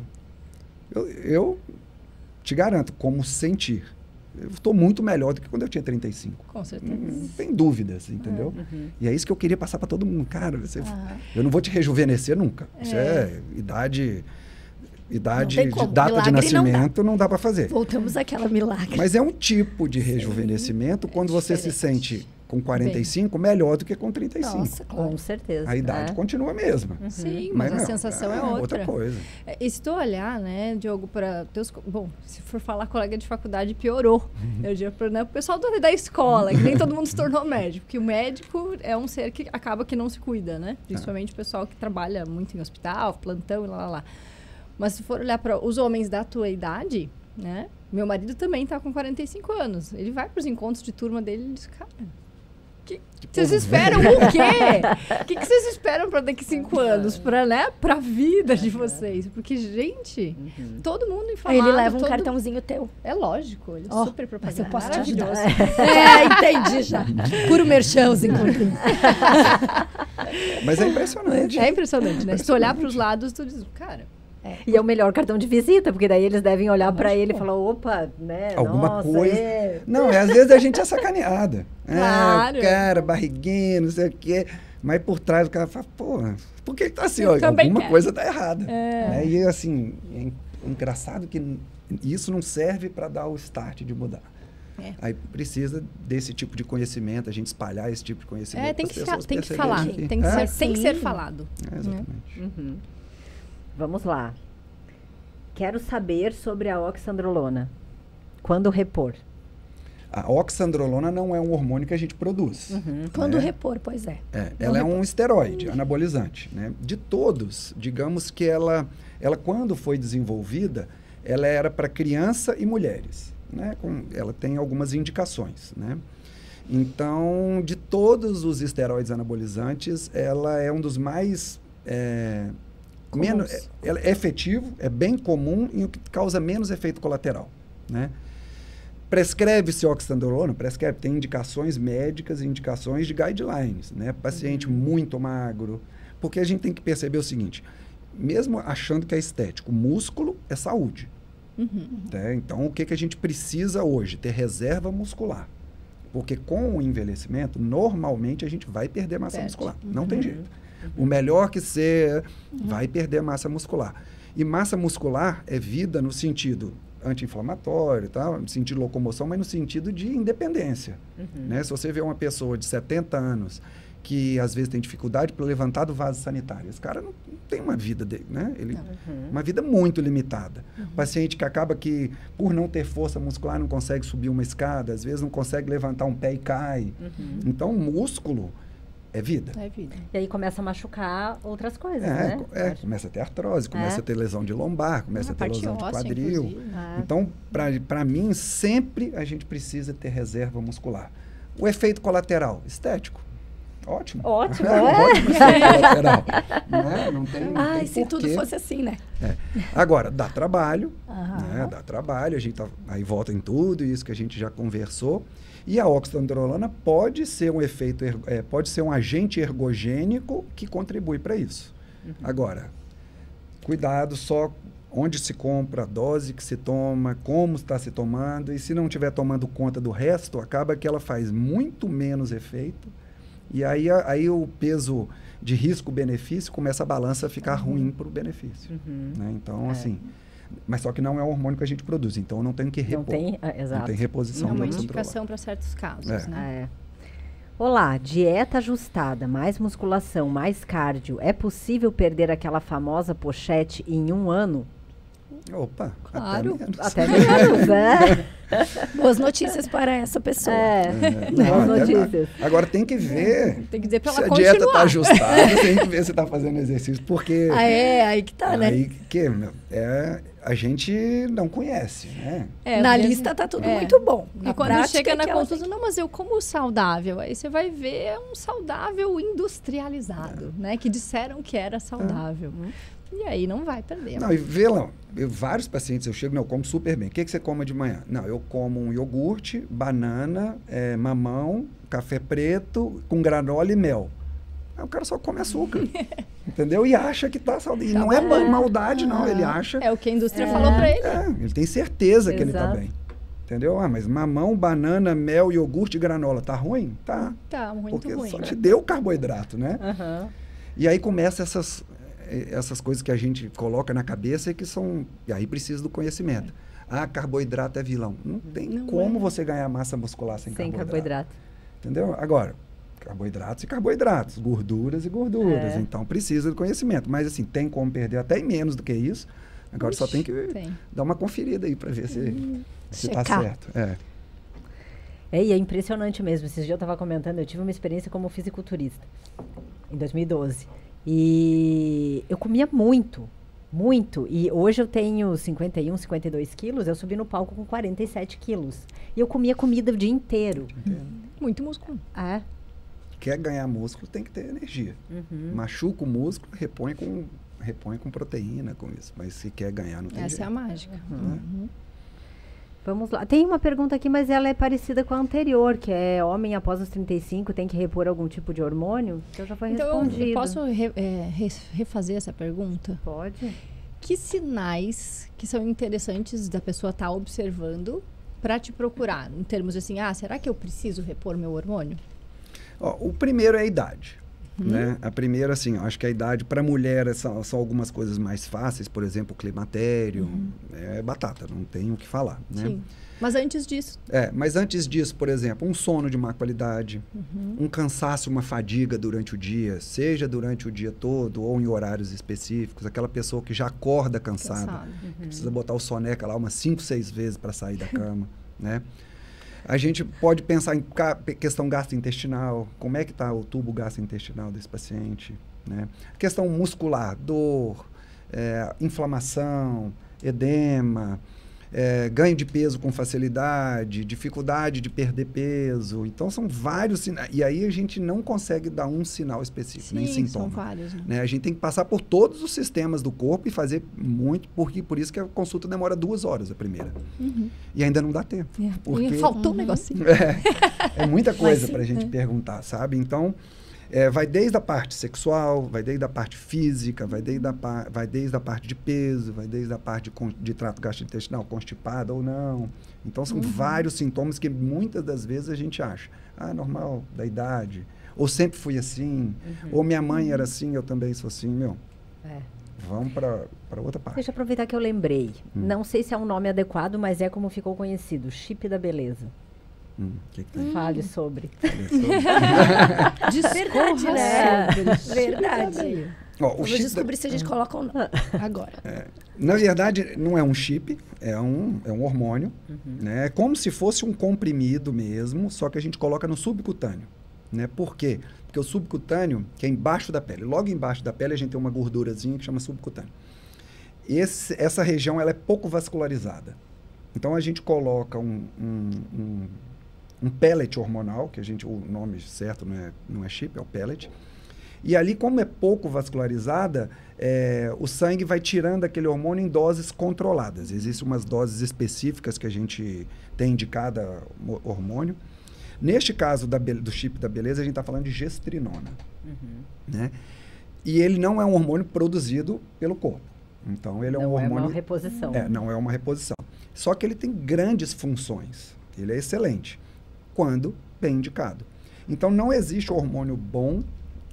Eu te garanto, como sentir. Eu estou muito melhor do que quando eu tinha 35. Com certeza. Não tem dúvidas, entendeu? E é isso que eu queria passar para todo mundo. Cara, eu não vou te rejuvenescer nunca. Isso é idade de data de nascimento, não dá para fazer. Voltamos àquela milagre. Mas é um tipo de rejuvenescimento quando você se sente com 45 melhor do que com 35. Nossa, claro. Com certeza. A idade continua a mesma. Sim, mas a sensação é outra. Coisa. E se tu olhar, né, Diogo, para teus... Bom, se for falar colega de faculdade, piorou. Eu digo para o pessoal da escola, que nem todo mundo se tornou médico. Porque o médico é um ser que acaba que não se cuida, né? Principalmente o pessoal que trabalha muito em hospital, plantão e lá. Mas se for olhar para os homens da tua idade, né? Meu marido também tá com 45 anos. Ele vai para os encontros de turma dele e diz, cara... Vocês esperam o quê? O que vocês esperam para daqui 5 anos? Pra vida de vocês? Porque, gente, todo mundo inflamado. Aí ele leva um cartãozinho teu. É lógico, ele é super propaganda. Mas eu posso te ajudar. Entendi já. Puro merchan, os encontros. Mas é impressionante. É impressionante, né? Se tu olhar para os lados, tu diz, cara... E é o melhor cartão de visita, porque daí eles devem olhar para ele e falar, opa, né? Alguma coisa. Não, às vezes a gente é sacaneada. Claro. Cara, barriguinha, não sei o quê. Mas por trás o cara fala, por que ele tá assim? Alguma coisa tá errada. E assim, é engraçado que isso não serve para dar o start de mudar. Aí precisa desse tipo de conhecimento, a gente espalhar esse tipo de conhecimento. Tem que falar, tem que ser falado. Exatamente. Vamos lá. Quero saber sobre a oxandrolona. Quando repor? A oxandrolona não é um hormônio que a gente produz. Quando repor, pois é. Ela é um esteroide anabolizante. Né? De todos, digamos que ela quando foi desenvolvida, ela era para criança e mulheres, né? Ela tem algumas indicações, né? Então, de todos os esteroides anabolizantes, ela é um dos mais ela é efetivo, é bem comum e o que causa menos efeito colateral, né? Prescreve-se oxandrolona? Prescreve, tem indicações médicas e indicações de guidelines, né? Paciente muito magro, porque a gente tem que perceber o seguinte, mesmo achando que é estético, músculo é saúde. Né? Então, o que a gente precisa hoje? Ter reserva muscular. Porque com o envelhecimento, normalmente a gente vai perder massa muscular. Não tem jeito. O melhor que ser, vai perder massa muscular. E massa muscular é vida no sentido anti-inflamatório, tá? No sentido de locomoção, mas no sentido de independência. Né? Se você vê uma pessoa de 70 anos que às vezes tem dificuldade para levantar do vaso sanitário, esse cara não tem uma vida dele, né? Uma vida muito limitada. Paciente que acaba que, por não ter força muscular, não consegue subir uma escada, às vezes não consegue levantar um pé e cai. Então, o músculo é vida. É vida. E aí começa a machucar outras coisas, né? Começa a ter artrose, começa a ter lesão de lombar, começa a ter lesão de quadril. Então, para mim, sempre a gente precisa ter reserva muscular. O efeito colateral, estético. Ótimo. Ótimo, ótimo colateral. Né? Não tem se tudo fosse assim, né? Agora, dá trabalho, né? Dá trabalho, a gente aí volta em tudo isso que a gente já conversou. E a oxandrolona pode ser um efeito, pode ser um agente ergogênico que contribui para isso. Agora, cuidado só onde se compra, a dose que se toma, como está se tomando, e se não estiver tomando conta do resto, acaba que ela faz muito menos efeito. E aí o peso de risco-benefício começa a balança a ficar ruim para o benefício. Né? Então, assim... Mas só que não é um hormônio que a gente produz, então eu não tenho que repor. Não tem reposição. Não é uma indicação para certos casos, né? Olá, dieta ajustada, mais musculação, mais cardio. É possível perder aquela famosa pochete em 1 ano? Opa, claro. Até menos, né? Boas notícias para essa pessoa. Boas notícias. Agora tem que ver tem que dizer pra se ela a continuar. dieta está ajustada, tem que ver se está fazendo exercício, porque... aí que tá, né? Aí que, a gente não conhece, né? Na lista tá tudo muito bom. E quando chega na consulta, não, mas eu como saudável. Aí você vai ver um saudável industrializado, né? Que disseram que era saudável. E aí não vai perder. Não, e vê lá, vários pacientes, eu chego, eu como super bem. O que você come de manhã? Não, eu como um iogurte, banana, mamão, café preto, com granola e mel. Aí o cara só come açúcar, entendeu? E acha que tá saudável. E não é maldade, não. Ele acha... É o que a indústria falou pra ele. Ele tem certeza que ele tá bem. Entendeu? Mas mamão, banana, mel, iogurte e granola, tá ruim? Tá. Tá, muito porque ruim. Porque só te deu carboidrato, né? E aí começa essas coisas que a gente coloca na cabeça e que são... E aí precisa do conhecimento. Carboidrato é vilão. Não tem como você ganhar massa muscular sem carboidrato. Entendeu? Agora, carboidratos e carboidratos, gorduras e gorduras. Então, precisa do conhecimento. Mas, assim, tem como perder até menos do que isso. Agora, só tem que dar uma conferida aí para ver se tá certo. E é impressionante mesmo. Esses dias eu estava comentando, eu tive uma experiência como fisiculturista, em 2012. E eu comia muito. E hoje eu tenho 51, 52 quilos, eu subi no palco com 47 quilos. E eu comia comida o dia inteiro. Muito músculo. Quer ganhar músculo, tem que ter energia. Machuca o músculo, repõe com proteína, com isso. Mas se quer ganhar, não tem jeito. Essa é a mágica. Vamos lá. Tem uma pergunta aqui, mas ela é parecida com a anterior, que é homem após os 35 tem que repor algum tipo de hormônio? Então já foi respondido. Eu posso refazer essa pergunta? Pode. Que sinais que são interessantes da pessoa estar observando para te procurar? Em termos assim, será que eu preciso repor meu hormônio? O primeiro é a idade. Né? A primeira, assim, acho que a idade para mulher são algumas coisas mais fáceis, por exemplo, o climatério, é batata, não tem o que falar. Né? Sim. Mas antes disso? Mas antes disso, por exemplo, um sono de má qualidade, um cansaço, uma fadiga durante o dia, seja durante o dia todo ou em horários específicos, aquela pessoa que já acorda cansada. Precisa botar o soneca lá umas 5, 6 vezes para sair da cama, né? A gente pode pensar em questão gastrointestinal, como é que está o tubo gastrointestinal desse paciente, né? Questão muscular, dor, inflamação, edema, ganho de peso com facilidade, dificuldade de perder peso. Então, são vários sinais. E aí a gente não consegue dar um sinal específico, nem sintoma. São vários, né? Né? A gente tem que passar por todos os sistemas do corpo e fazer muito, porque por isso que a consulta demora 2 horas, a primeira. E ainda não dá tempo. Porque E faltou um negocinho. é muita coisa para a gente perguntar, sabe? Então, vai desde a parte sexual, vai desde a parte física, vai desde a parte de peso, vai desde a parte de trato gastrointestinal, constipada ou não. Então, são vários sintomas que muitas das vezes a gente acha. Normal, da idade. Ou sempre fui assim. Ou minha mãe era assim, eu também sou assim, meu. Vamos para outra parte. Deixa eu aproveitar que eu lembrei. Não sei se é um nome adequado, mas é como ficou conhecido, chip da beleza. Que tem? Fale sobre. Discorra né? sobre. Verdade. Vamos descobrir se a gente coloca ou não. Agora. Na verdade, não é um chip, é um hormônio. Né? É como se fosse um comprimido mesmo, só que a gente coloca no subcutâneo. Né? Por quê? Porque o subcutâneo, que é embaixo da pele, logo embaixo da pele a gente tem uma gordurazinha que chama subcutâneo. Essa região ela é pouco vascularizada. Então a gente coloca um pellet hormonal, que o nome certo não é chip, é o pellet. E ali, como é pouco vascularizada, o sangue vai tirando aquele hormônio em doses controladas. Existem umas doses específicas que a gente tem de cada hormônio. Neste caso do chip da beleza, a gente está falando de gestrinona. Né? E ele não é um hormônio produzido pelo corpo. Então, ele é um hormônio... Não é uma reposição. Não é uma reposição. Só que ele tem grandes funções. Ele é excelente, quando bem indicado. Então, não existe hormônio bom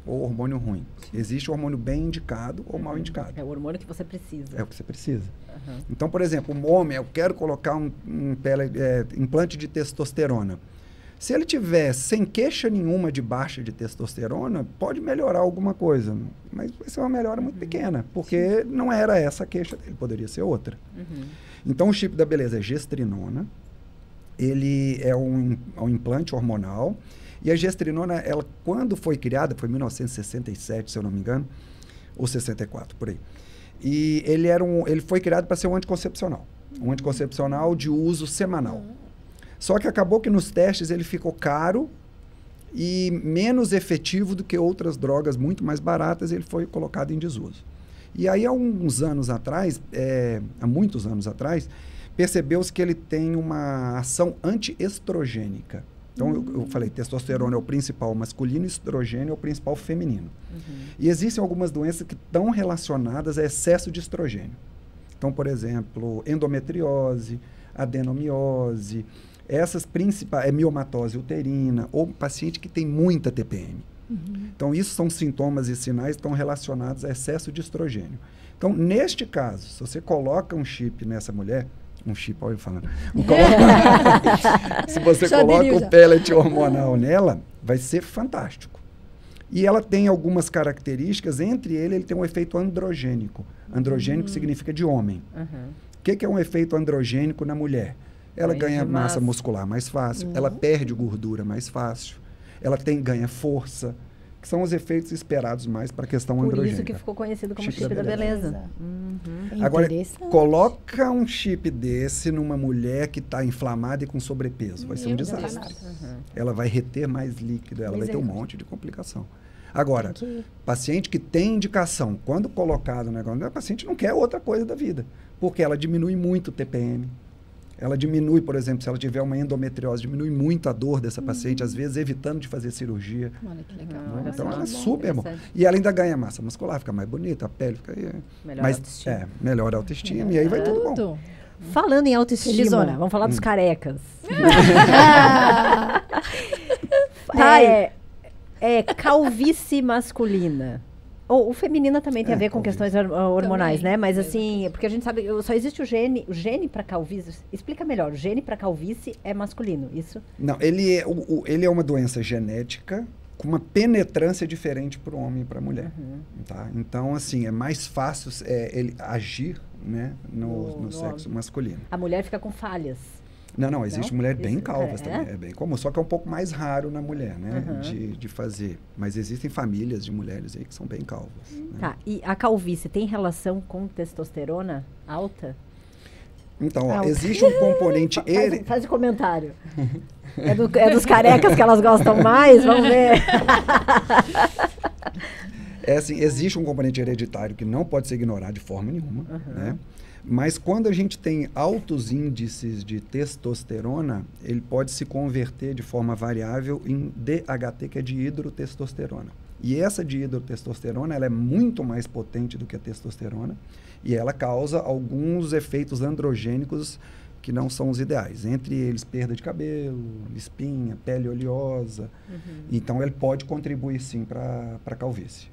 ou hormônio ruim. Existe hormônio bem indicado ou mal indicado. É o hormônio que você precisa. É o que você precisa. Então, por exemplo, um homem, eu quero colocar um implante de testosterona. Se ele tiver sem queixa nenhuma de baixa de testosterona, pode melhorar alguma coisa. Mas vai ser uma melhora muito pequena, porque não era essa a queixa dele, poderia ser outra. Então, o chip da beleza é gestrinona. Ele é um implante hormonal. E a gestrinona, ela, quando foi criada, foi em 1967, se eu não me engano, ou 64, por aí. E ele foi criado para ser um anticoncepcional. Um anticoncepcional de uso semanal. Só que acabou que nos testes ele ficou caro e menos efetivo do que outras drogas muito mais baratas, ele foi colocado em desuso. E aí, há muitos anos atrás, percebeu-se que ele tem uma ação antiestrogênica. Então, eu falei, testosterona é o principal masculino, estrogênio é o principal feminino. E existem algumas doenças que estão relacionadas a excesso de estrogênio. Então, por exemplo, endometriose, adenomiose, essas principais, miomatose uterina, ou paciente que tem muita TPM. Então, isso são sintomas e sinais que estão relacionados a excesso de estrogênio. Então, neste caso, se você coloca um chip nessa mulher, olha eu falando, se você coloca o pellet hormonal nela, vai ser fantástico. E ela tem algumas características, entre ele tem um efeito androgênico. Androgênico significa de homem. O que é um efeito androgênico na mulher? Ela ganha massa muscular mais fácil, ela perde gordura mais fácil, ela ganha força, que são os efeitos esperados mais para a questão androgênica. Por isso que ficou conhecido como chip da beleza. Agora, coloca um chip desse numa mulher que está inflamada e com sobrepeso, vai ser um desastre. Ela vai reter mais líquido, ela vai ter um monte de complicação. Agora, paciente que tem indicação, quando colocado no negócio, a paciente não quer outra coisa da vida, porque ela diminui muito o TPM. Ela diminui, por exemplo, se ela tiver uma endometriose, diminui muito a dor dessa paciente, às vezes evitando de fazer cirurgia. Olha que legal. Então, ela é super bom. E ela ainda ganha massa muscular, fica mais bonita, a pele fica... Melhor autoestima. Melhor autoestima, e aí vai tudo bom. Falando em autoestima, vamos falar dos carecas. Calvície masculina. O feminina também tem a ver com questões hormonais, também, né? Mas assim, porque a gente sabe, só existe o gene para calvície. Explica melhor, o gene para calvície é masculino, isso? Não, ele é uma doença genética com uma penetrância diferente para o homem e para a mulher. Tá? Então, assim, é mais fácil ele agir, né, no sexo masculino. A mulher fica com falhas. Não, existe mulher bem calvas também, é bem comum, só que é um pouco mais raro na mulher, né, de fazer. Mas existem famílias de mulheres aí que são bem calvas. Né? Tá, e a calvície tem relação com testosterona alta? Então, ó, existe um componente... Faz o comentário. É dos carecas que elas gostam mais? Vamos ver. Assim, existe um componente hereditário que não pode ser ignorado de forma nenhuma, né? Mas quando a gente tem altos índices de testosterona, ele pode se converter de forma variável em DHT, que é dihidrotestosterona. E essa dihidrotestosterona, ela é muito mais potente do que a testosterona e ela causa alguns efeitos androgênicos que não são os ideais. Entre eles, perda de cabelo, espinha, pele oleosa. Então, ele pode contribuir, sim, para a calvície.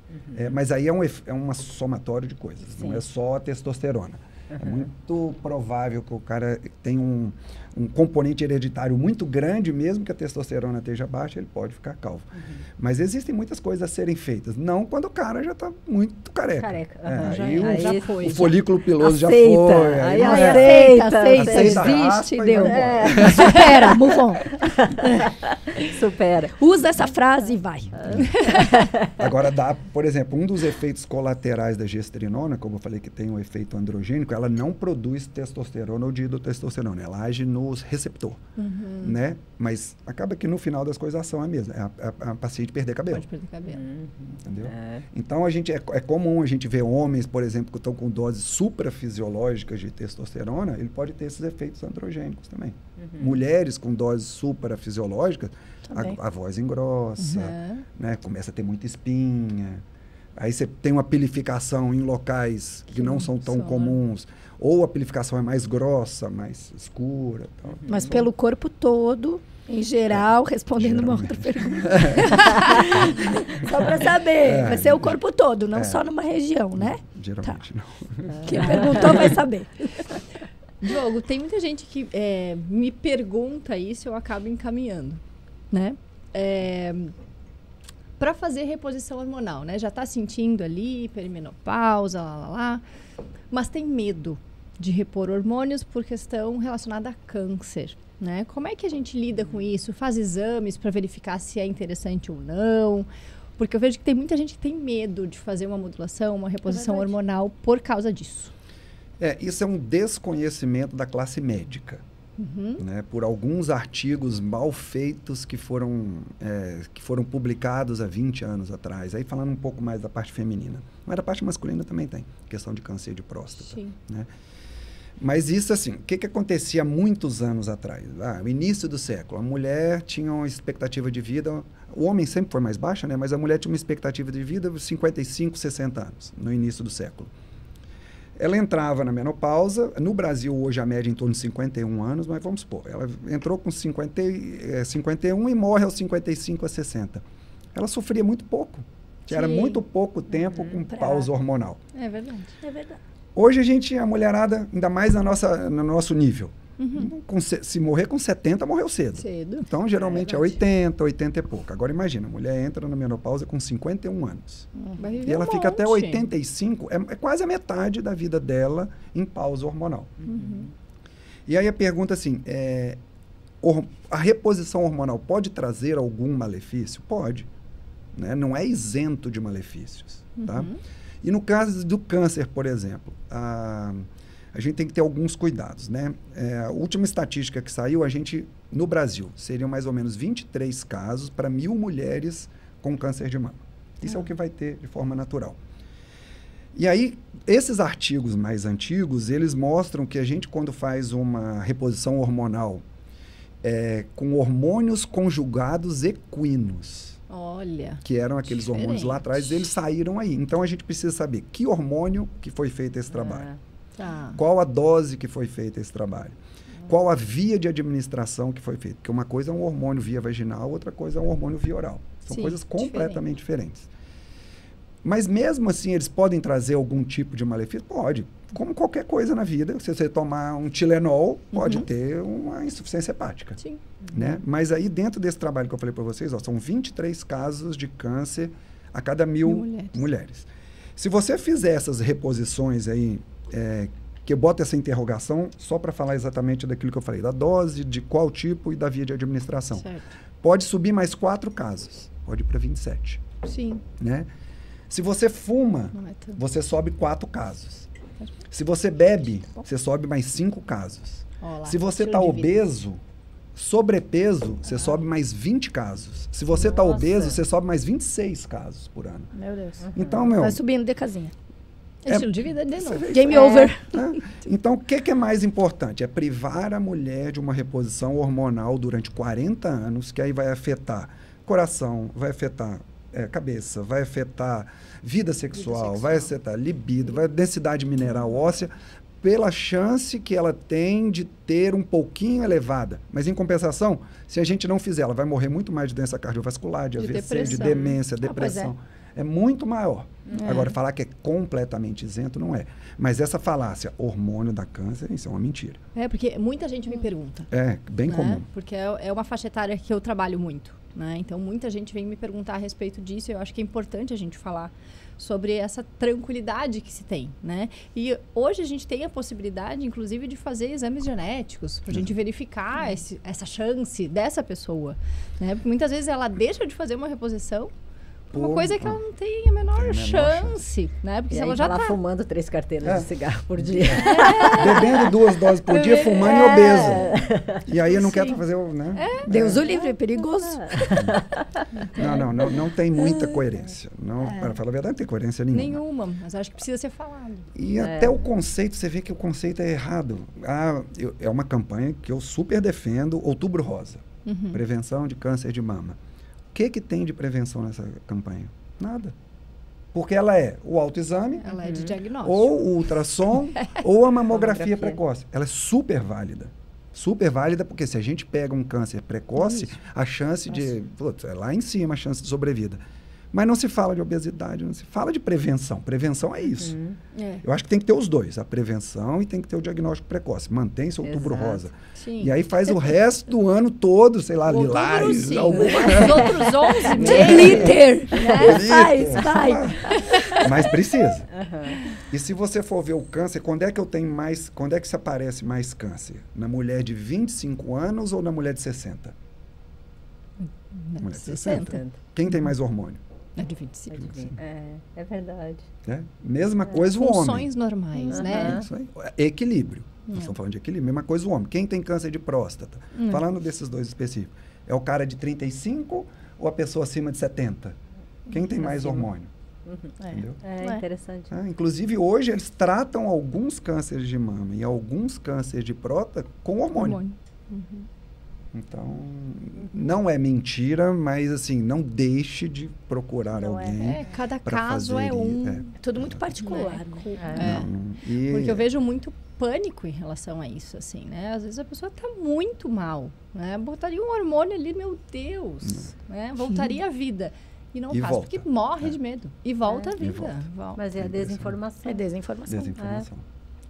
Mas aí é uma somatório de coisas, não é só a testosterona. É muito provável que o cara tenha um componente hereditário muito grande, mesmo que a testosterona esteja baixa, ele pode ficar calvo. Mas existem muitas coisas a serem feitas. Não quando o cara já está muito careca. Já foi. O folículo piloso aceita, já foi. Aí aceita, existe, deu. Supera, move on. Supera. Usa essa frase e vai. Agora, por exemplo, um dos efeitos colaterais da gestrinona, como eu falei que tem um efeito androgênico, ela não produz testosterona ou dihidrotestosterona, ela age no receptor, né? Mas acaba que no final das coisas a ação é a mesma, a paciente perder cabelo. Pode perder cabelo. Entendeu? Então, é comum a gente ver homens, por exemplo, que estão com doses suprafisiológicas de testosterona, ele pode ter esses efeitos androgênicos também. Mulheres com doses suprafisiológicas, a voz engrossa, né? Começa a ter muita espinha. Aí você tem uma pilificação em locais que não são tão comuns. Ou a pilificação é mais grossa, mais escura. Tal. Mas pelo corpo todo, em geral, respondendo uma outra pergunta. Só para saber. Vai ser o corpo todo, não só numa região, né? Geralmente não. Quem perguntou vai saber. Diogo, tem muita gente que me pergunta isso, eu acabo encaminhando, né? Para fazer reposição hormonal, né? Já está sentindo ali perimenopausa, mas tem medo de repor hormônios por questão relacionada a câncer, né? Como é que a gente lida com isso? Faz exames para verificar se é interessante ou não? Porque eu vejo que tem muita gente que tem medo de fazer uma modulação, uma reposição hormonal por causa disso. Isso é um desconhecimento da classe médica. Né, por alguns artigos mal feitos que foram publicados há 20 anos atrás. Aí falando um pouco mais da parte feminina. Mas da parte masculina também tem, questão de câncer de próstata. Sim. Né? Mas isso assim, o que acontecia há muitos anos atrás? No início do século, a mulher tinha uma expectativa de vida, o homem sempre foi mais baixa, né, mas a mulher tinha uma expectativa de vida de 55, 60 anos, no início do século. Ela entrava na menopausa, no Brasil hoje a média é em torno de 51 anos, mas vamos supor, ela entrou com 51 e morre aos 55 a 60. Ela sofria muito pouco, que era muito pouco tempo com pausa hormonal. É verdade. Hoje a mulherada, ainda mais no nosso nível, se morrer com 70, morreu cedo. Então, geralmente é 80, 80 e pouco. Agora, imagina, a mulher entra na menopausa com 51 anos. E ela fica até 85, é quase a metade da vida dela em pausa hormonal. E aí a pergunta assim, a reposição hormonal pode trazer algum malefício? Pode. Né? Não é isento de malefícios. Tá? E no caso do câncer, por exemplo, a gente tem que ter alguns cuidados, né? A última estatística que saiu, no Brasil, seriam mais ou menos 23 casos para 1.000 mulheres com câncer de mama. Isso é o que vai ter de forma natural. E aí, esses artigos mais antigos, eles mostram que a gente, quando faz uma reposição hormonal com hormônios conjugados equinos, olha, que eram aqueles hormônios lá atrás, eles saíram aí. Então, a gente precisa saber que hormônio que foi feito esse trabalho. Qual a dose que foi feita esse trabalho? Qual a via de administração que foi feita? Porque uma coisa é um hormônio via vaginal, outra coisa é um hormônio via oral. São coisas completamente diferentes. Mas mesmo assim, eles podem trazer algum tipo de malefício? Pode. Como qualquer coisa na vida, se você tomar um Tilenol, pode ter uma insuficiência hepática. Sim. Né? Mas aí, dentro desse trabalho que eu falei para vocês, são 23 casos de câncer a cada 1.000 mulheres. Se você fizer essas reposições aí, que eu boto essa interrogação só para falar exatamente daquilo que eu falei, da dose, de qual tipo e da via de administração. Certo. Pode subir mais 4 casos, pode ir para 27. Sim. Né? Se você fuma, você sobe 4 casos. Se você bebe, você sobe mais 5 casos. Ó lá, Se você estilo está de vida. obeso, sobrepeso, você sobe mais 20 casos. Se você está Nossa. obeso, você sobe mais 26 casos por ano. Meu Deus. Então, meu... Vai subindo de casinha. É estilo de vida de novo. Game over. né? Então, o que é mais importante? É privar a mulher de uma reposição hormonal durante 40 anos, que aí vai afetar coração, vai afetar cabeça, vai afetar vida sexual, vai afetar libido, vai densidade mineral óssea, pela chance que ela tem de ter um pouquinho elevada. Mas, em compensação, se a gente não fizer, ela vai morrer muito mais de doença cardiovascular, de AVC, de depressão. demência, pois depressão. É muito maior. Agora, falar que é completamente isento, não é. Mas essa falácia, hormônio dá câncer, isso é uma mentira. É, porque muita gente me pergunta. É, bem né? comum. Porque é uma faixa etária que eu trabalho muito, né? Então, muita gente vem me perguntar a respeito disso e eu acho que é importante a gente falar sobre essa tranquilidade que se tem, né? E hoje a gente tem a possibilidade, inclusive, de fazer exames genéticos para a gente verificar essa chance dessa pessoa, né? Porque muitas vezes ela deixa de fazer uma reposição por uma coisa que ela não tem a menor chance, né? Porque E se aí ela já tá lá tá... fumando 3 carteiras de cigarro por dia. Bebendo 2 doses por dia, fumando e obeso. E aí não quer fazer o... Né? Deus o livre, é perigoso. Não tem muita coerência. Para falar a verdade, não tem coerência nenhuma. Nenhuma, mas acho que precisa ser falado. E até o conceito, você vê que o conceito é errado. É uma campanha que eu super defendo, Outubro Rosa. Prevenção de câncer de mama. O que tem de prevenção nessa campanha? Nada. Porque ela é o autoexame, Ela é de diagnóstico. ou o ultrassom, ou a mamografia precoce. Ela é super válida. Super válida, porque se a gente pega um câncer precoce, a chance de... Putz, é lá em cima a chance de sobrevida. Mas não se fala de obesidade, não se fala de prevenção. Prevenção é isso. Eu acho que tem que ter os dois, a prevenção e tem que ter o diagnóstico precoce. Mantém-se Outubro Rosa. Sim. E aí faz o resto do ano todo, sei lá, lilás, sim. alguma... Os outros 11 meses. Glitter. Glitter. Vai. Mas precisa. E se você for ver o câncer, quando é que se aparece mais câncer? Na mulher de 25 anos ou na mulher de 60? Mulher de 60. Quem tem mais hormônio? É de 25. É verdade. Mesma coisa o homem. Funções normais, né? Isso aí. Equilíbrio. Nós estamos falando de equilíbrio. Mesma coisa o homem. Quem tem câncer de próstata? Falando desses dois específicos. É o cara de 35 ou a pessoa acima de 70? Quem tem mais hormônio? Entendeu? É interessante. Inclusive, hoje, eles tratam alguns cânceres de mama e alguns cânceres de próstata com hormônio. Então, não é mentira, mas assim, não deixe de procurar alguém. Cada pra caso fazer é um. É tudo muito particular. Porque eu vejo muito pânico em relação a isso, assim, né? Às vezes a pessoa tá muito mal, né? Botaria um hormônio ali, meu Deus, né? Voltaria à vida. E não faz, porque morre de medo. E volta à vida. Mas é a desinformação. É desinformação.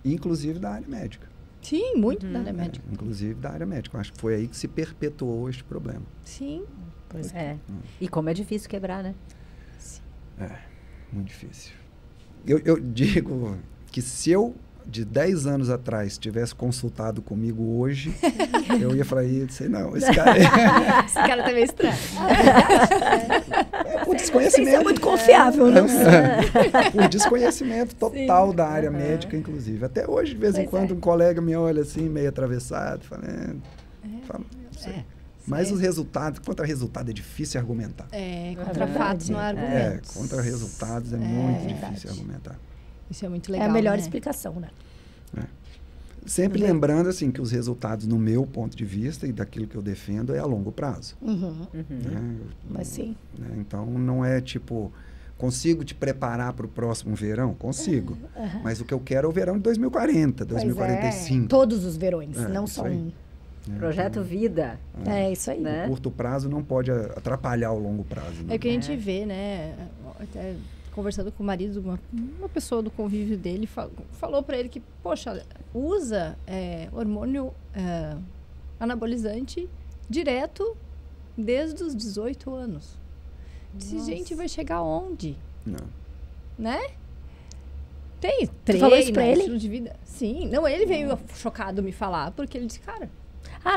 Inclusive da área médica. Sim, muito da área médica. Inclusive da área médica. Eu acho que foi aí que se perpetuou este problema. Sim. Pois é. E como é difícil quebrar, né? Muito difícil. Eu digo que se eu, de 10 anos atrás, tivesse consultado comigo hoje, eu ia falar, sei não, esse cara... Esse cara tá meio estranho. Por desconhecimento. Isso é muito confiável, não sei. Por desconhecimento total da área médica, inclusive. Até hoje, de vez em quando, um colega me olha assim, meio atravessado, falando... não sei. Mas os resultados, contra resultado é difícil argumentar. Contra fatos não há argumentos. Contra resultados é muito difícil argumentar. Isso é muito legal, é a melhor explicação, né? Sempre lembrando, assim, que os resultados, no meu ponto de vista e daquilo que eu defendo, é a longo prazo. Mas sim. Então, não é tipo, consigo te preparar para o próximo verão? Consigo. Mas o que eu quero é o verão de 2040, 2045. Todos os verões, não só um. Projeto Vida. É isso aí. O curto prazo não pode atrapalhar o longo prazo. Né? É o que a gente vê, né? Até conversando com o marido, uma pessoa do convívio dele falou para ele que, poxa, usa hormônio anabolizante direto desde os 18 anos. Disse, gente, vai chegar aonde? Não. Né? Tem treino, falou isso pra ele? estilo de vida. Sim. Não, ele veio chocado me falar, porque ele disse, cara...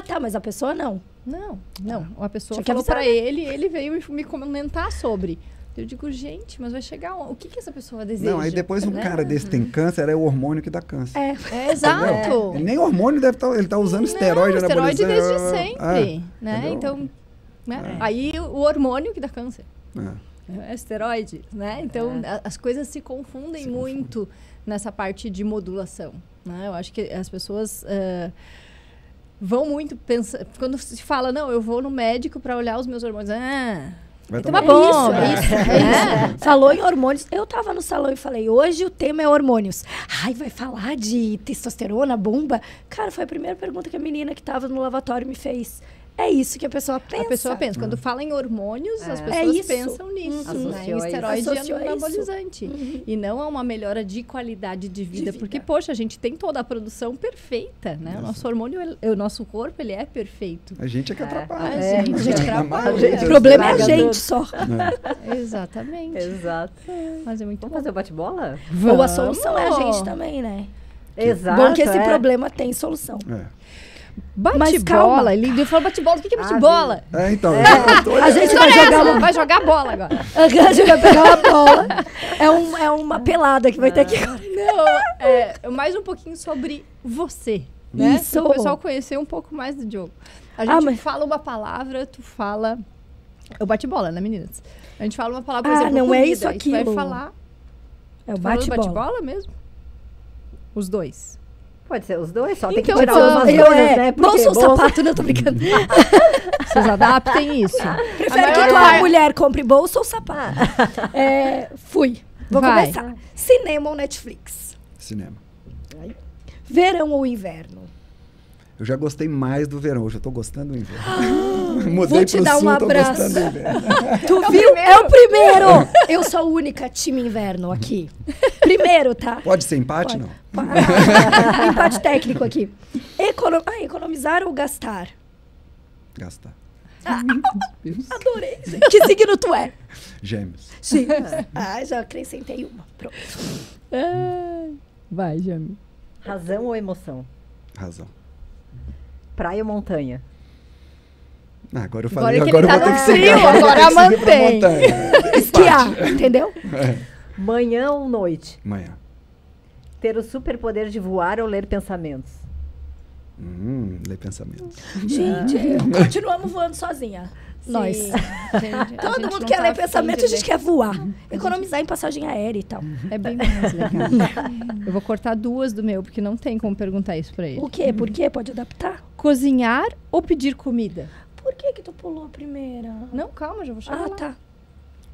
Tá, mas a pessoa não. Não. Uma pessoa Tinha que falou avisar, pra ele, ele veio me comentar sobre. Eu digo, gente, mas vai chegar o que essa pessoa deseja? Não, aí depois um cara desse tem câncer, é o hormônio que dá câncer. Exato. Ele nem hormônio deve estar, ele tá usando esteroide, esteroide desde anabolizante. sempre, né? Então, né? Aí o hormônio que dá câncer. É esteroide, né? Então, as coisas se confundem muito nessa parte de modulação, né? Eu acho que as pessoas vão muito pensar... Quando se fala, não, eu vou no médico para olhar os meus hormônios. Vai então tomar bom. É isso. Falou em hormônios. Eu tava no salão e falei, hoje o tema é hormônios. Ai, vai falar de testosterona, bomba? Cara, foi a primeira pergunta que a menina que tava no lavatório me fez. É isso que a pessoa pensa. A pessoa pensa. Quando fala em hormônios, as pessoas pensam nisso. Né? Em esteroide e anabolizante. E não é uma melhora de qualidade de vida. Porque, poxa, a gente tem toda a produção perfeita, né? O nosso hormônio, o nosso corpo, ele é perfeito. A gente é que atrapalha. A gente atrapalha. O problema é a gente só. Exatamente. Exato. Mas é muito Vamos fazer o bate-bola? Ou a solução é a gente também, né? Exato. Bom que esse problema tem solução. Bate-bola, ele falou bate-bola. O que é bate-bola? Então. A gente vai jogar bola agora. A gente vai pegar uma bola. É uma pelada que vai ter que... Não, mais um pouquinho sobre você. Né? Isso. Para o pessoal conhecer um pouco mais do Diogo. A gente fala uma palavra, tu fala... É o bate-bola, né, meninas? A gente fala uma palavra, por exemplo, não comida, é isso, aquilo. vai falar... É o bate-bola mesmo? Os dois. Pode ser os dois, só Então, tem que tirar algumas eu coisas, né? Bolsa ou sapato? Não, tô brincando. Vocês adaptem isso. Prefere que tua mulher compre bolsa ou sapato? Fui. Vou começar. Cinema ou Netflix? Cinema. Verão ou inverno? Eu já gostei mais do verão. Hoje eu tô gostando do inverno. Mudei vou te pro dar sul, um tô abraço. gostando do inverno. Tu viu? É o primeiro! Eu sou a única time inverno aqui. Primeiro, tá? Pode ser empate, não? Empate técnico aqui. Economizar ou gastar? Gastar. Adorei. Que signo tu é? Gêmeos. Sim. Já acrescentei uma. Pronto. Vai, Jami. Razão ou emoção? Razão. Praia ou montanha? Agora eu falei, agora eu vou ter que seguir. Agora mantém. Esquiar, entendeu? Manhã ou noite? Manhã. Ter o superpoder de voar ou ler pensamentos? Ler pensamentos. Gente, continuamos voando sozinha. Sim. Nós. Todo mundo quer ler pensamento, a gente quer voar. Economizar em passagem aérea e tal. É bem mais legal. Eu vou cortar 2 do meu, porque não tem como perguntar isso pra ele. O quê? Por quê? Pode adaptar? Cozinhar ou pedir comida? Por que tu pulou a primeira? Não, calma, já vou chegar lá. Tá.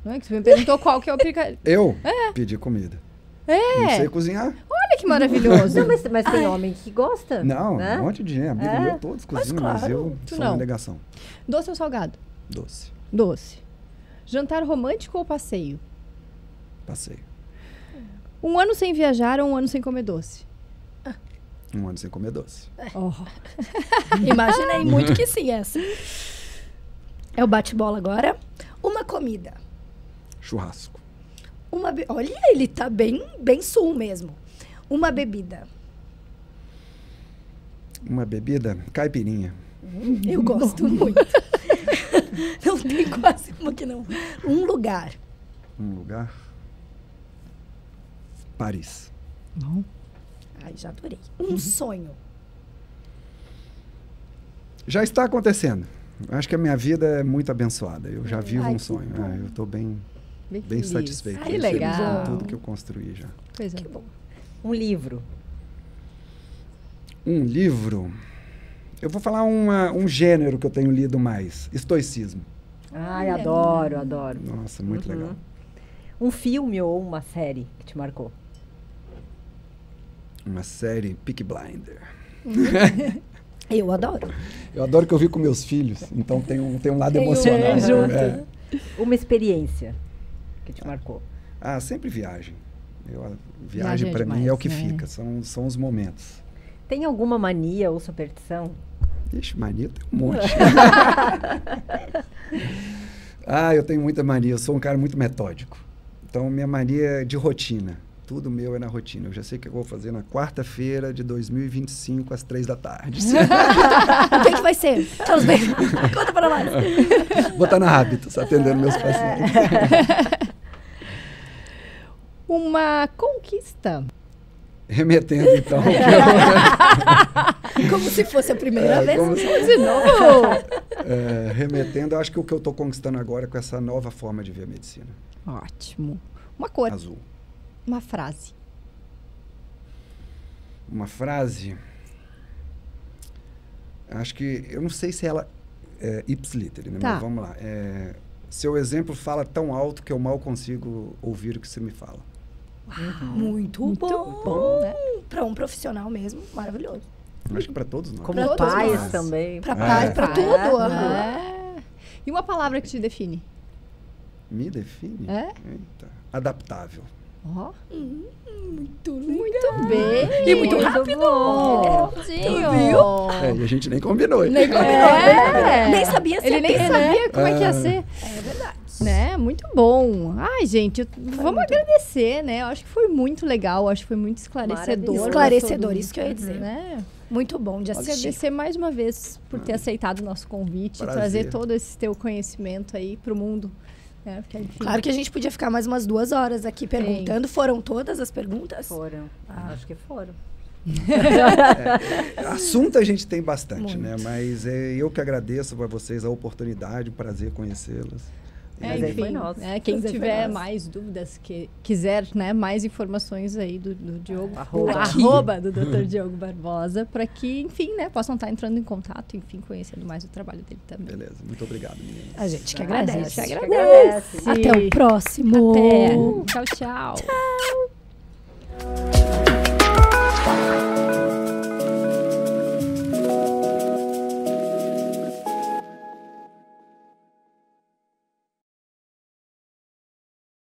Não é que você me perguntou qual que é o aplicativo. Eu pedi comida. Não sei cozinhar. Olha que maravilhoso. Não, mas tem homem que gosta. Não, né? um monte de gente. Amigo meu, todos cozinham, mas eu sou uma negação. Doce ou salgado? Doce. Doce. Jantar romântico ou passeio? Passeio. 1 ano sem viajar ou 1 ano sem comer doce? 1 ano sem comer doce. Imaginei muito que sim, essa. É o bate-bola agora. Uma comida. Churrasco. Olha, ele tá bem sul mesmo. Uma bebida. Uma bebida? Caipirinha. Eu gosto muito. Não tem quase uma que não. Um lugar. Um lugar? Paris. Bom. Ai, já adorei. Um sonho. Já está acontecendo. Acho que a minha vida é muito abençoada. Eu já vivo um sonho. Eu estou bem satisfeito. Que legal. Com tudo que eu construí já. Coisa boa. Um livro. Um livro? Eu vou falar um gênero que eu tenho lido mais. Estoicismo. Ai, adoro. Nossa, muito legal. Um filme ou uma série que te marcou? Uma série Peaky Blinder. Eu adoro. Eu adoro que eu vi com meus filhos, então tem um lado emocional. Uma experiência que te marcou? Sempre viagem. Viagem para mim é o que fica, são os momentos. Tem alguma mania ou superstição? Ixi, mania tem um monte. Eu tenho muita mania, eu sou um cara muito metódico. Então, minha mania é de rotina. Tudo meu é na rotina. Eu já sei o que eu vou fazer na quarta-feira de 2025, às 3 da tarde. O que vai ser? Conta para nós. Vou estar na Hábitos, atendendo meus pacientes. Uma conquista. Remetendo, então. Como se fosse a primeira vez. De novo. Remetendo, eu acho que o que eu estou conquistando agora é com essa nova forma de ver a medicina. Ótimo. Uma cor. Azul. Uma frase. Uma frase. Acho que. Eu não sei se ela é ipsiliter, né? Tá. Mas vamos lá. Seu exemplo fala tão alto que eu mal consigo ouvir o que você me fala. Muito bom, né? Para um profissional mesmo, maravilhoso. Acho que para todos nós. Como Pra todos pais nós. também. Para paz, para tudo. E uma palavra que te define? Me define? É? Eita. Adaptável. Ó. Muito Muito bem. E muito rápido. Rapidinho. Viu? E a gente nem combinou. Nem combinou. É. Nem sabia se Ele ia nem ter, sabia né? como é que ia ser. É verdade. Né? Muito bom. Ai, gente, vamos muito agradecer, né? Eu acho que foi muito legal, acho que foi muito esclarecedor. Maravilhoso. Esclarecedor, Todo- isso que eu ia dizer. Né? Muito bom de assistir. Agradecer mais uma vez por ter aceitado o nosso convite, Prazer. trazer todo esse teu conhecimento aí pro mundo. Né? Porque, enfim, Claro que a gente podia ficar mais umas 2 horas aqui perguntando. Foram todas as perguntas? Foram. Acho que foram. Assunto a gente tem bastante, Muito. né? Mas eu que agradeço para vocês a oportunidade, o prazer conhecê-los. Mas aí enfim, foi nosso. né, quem Prazer foi tiver nosso. mais dúvidas, que quiser, né, mais informações aí do Diogo, Arroba. o arroba do Dr. Diogo Barbosa, para que, enfim, né, possam estar entrando em contato, enfim, conhecendo mais o trabalho dele também. Beleza, muito obrigado, meninas. A gente que A agradece. gente agradece. Até o próximo. Até. Tchau, tchau.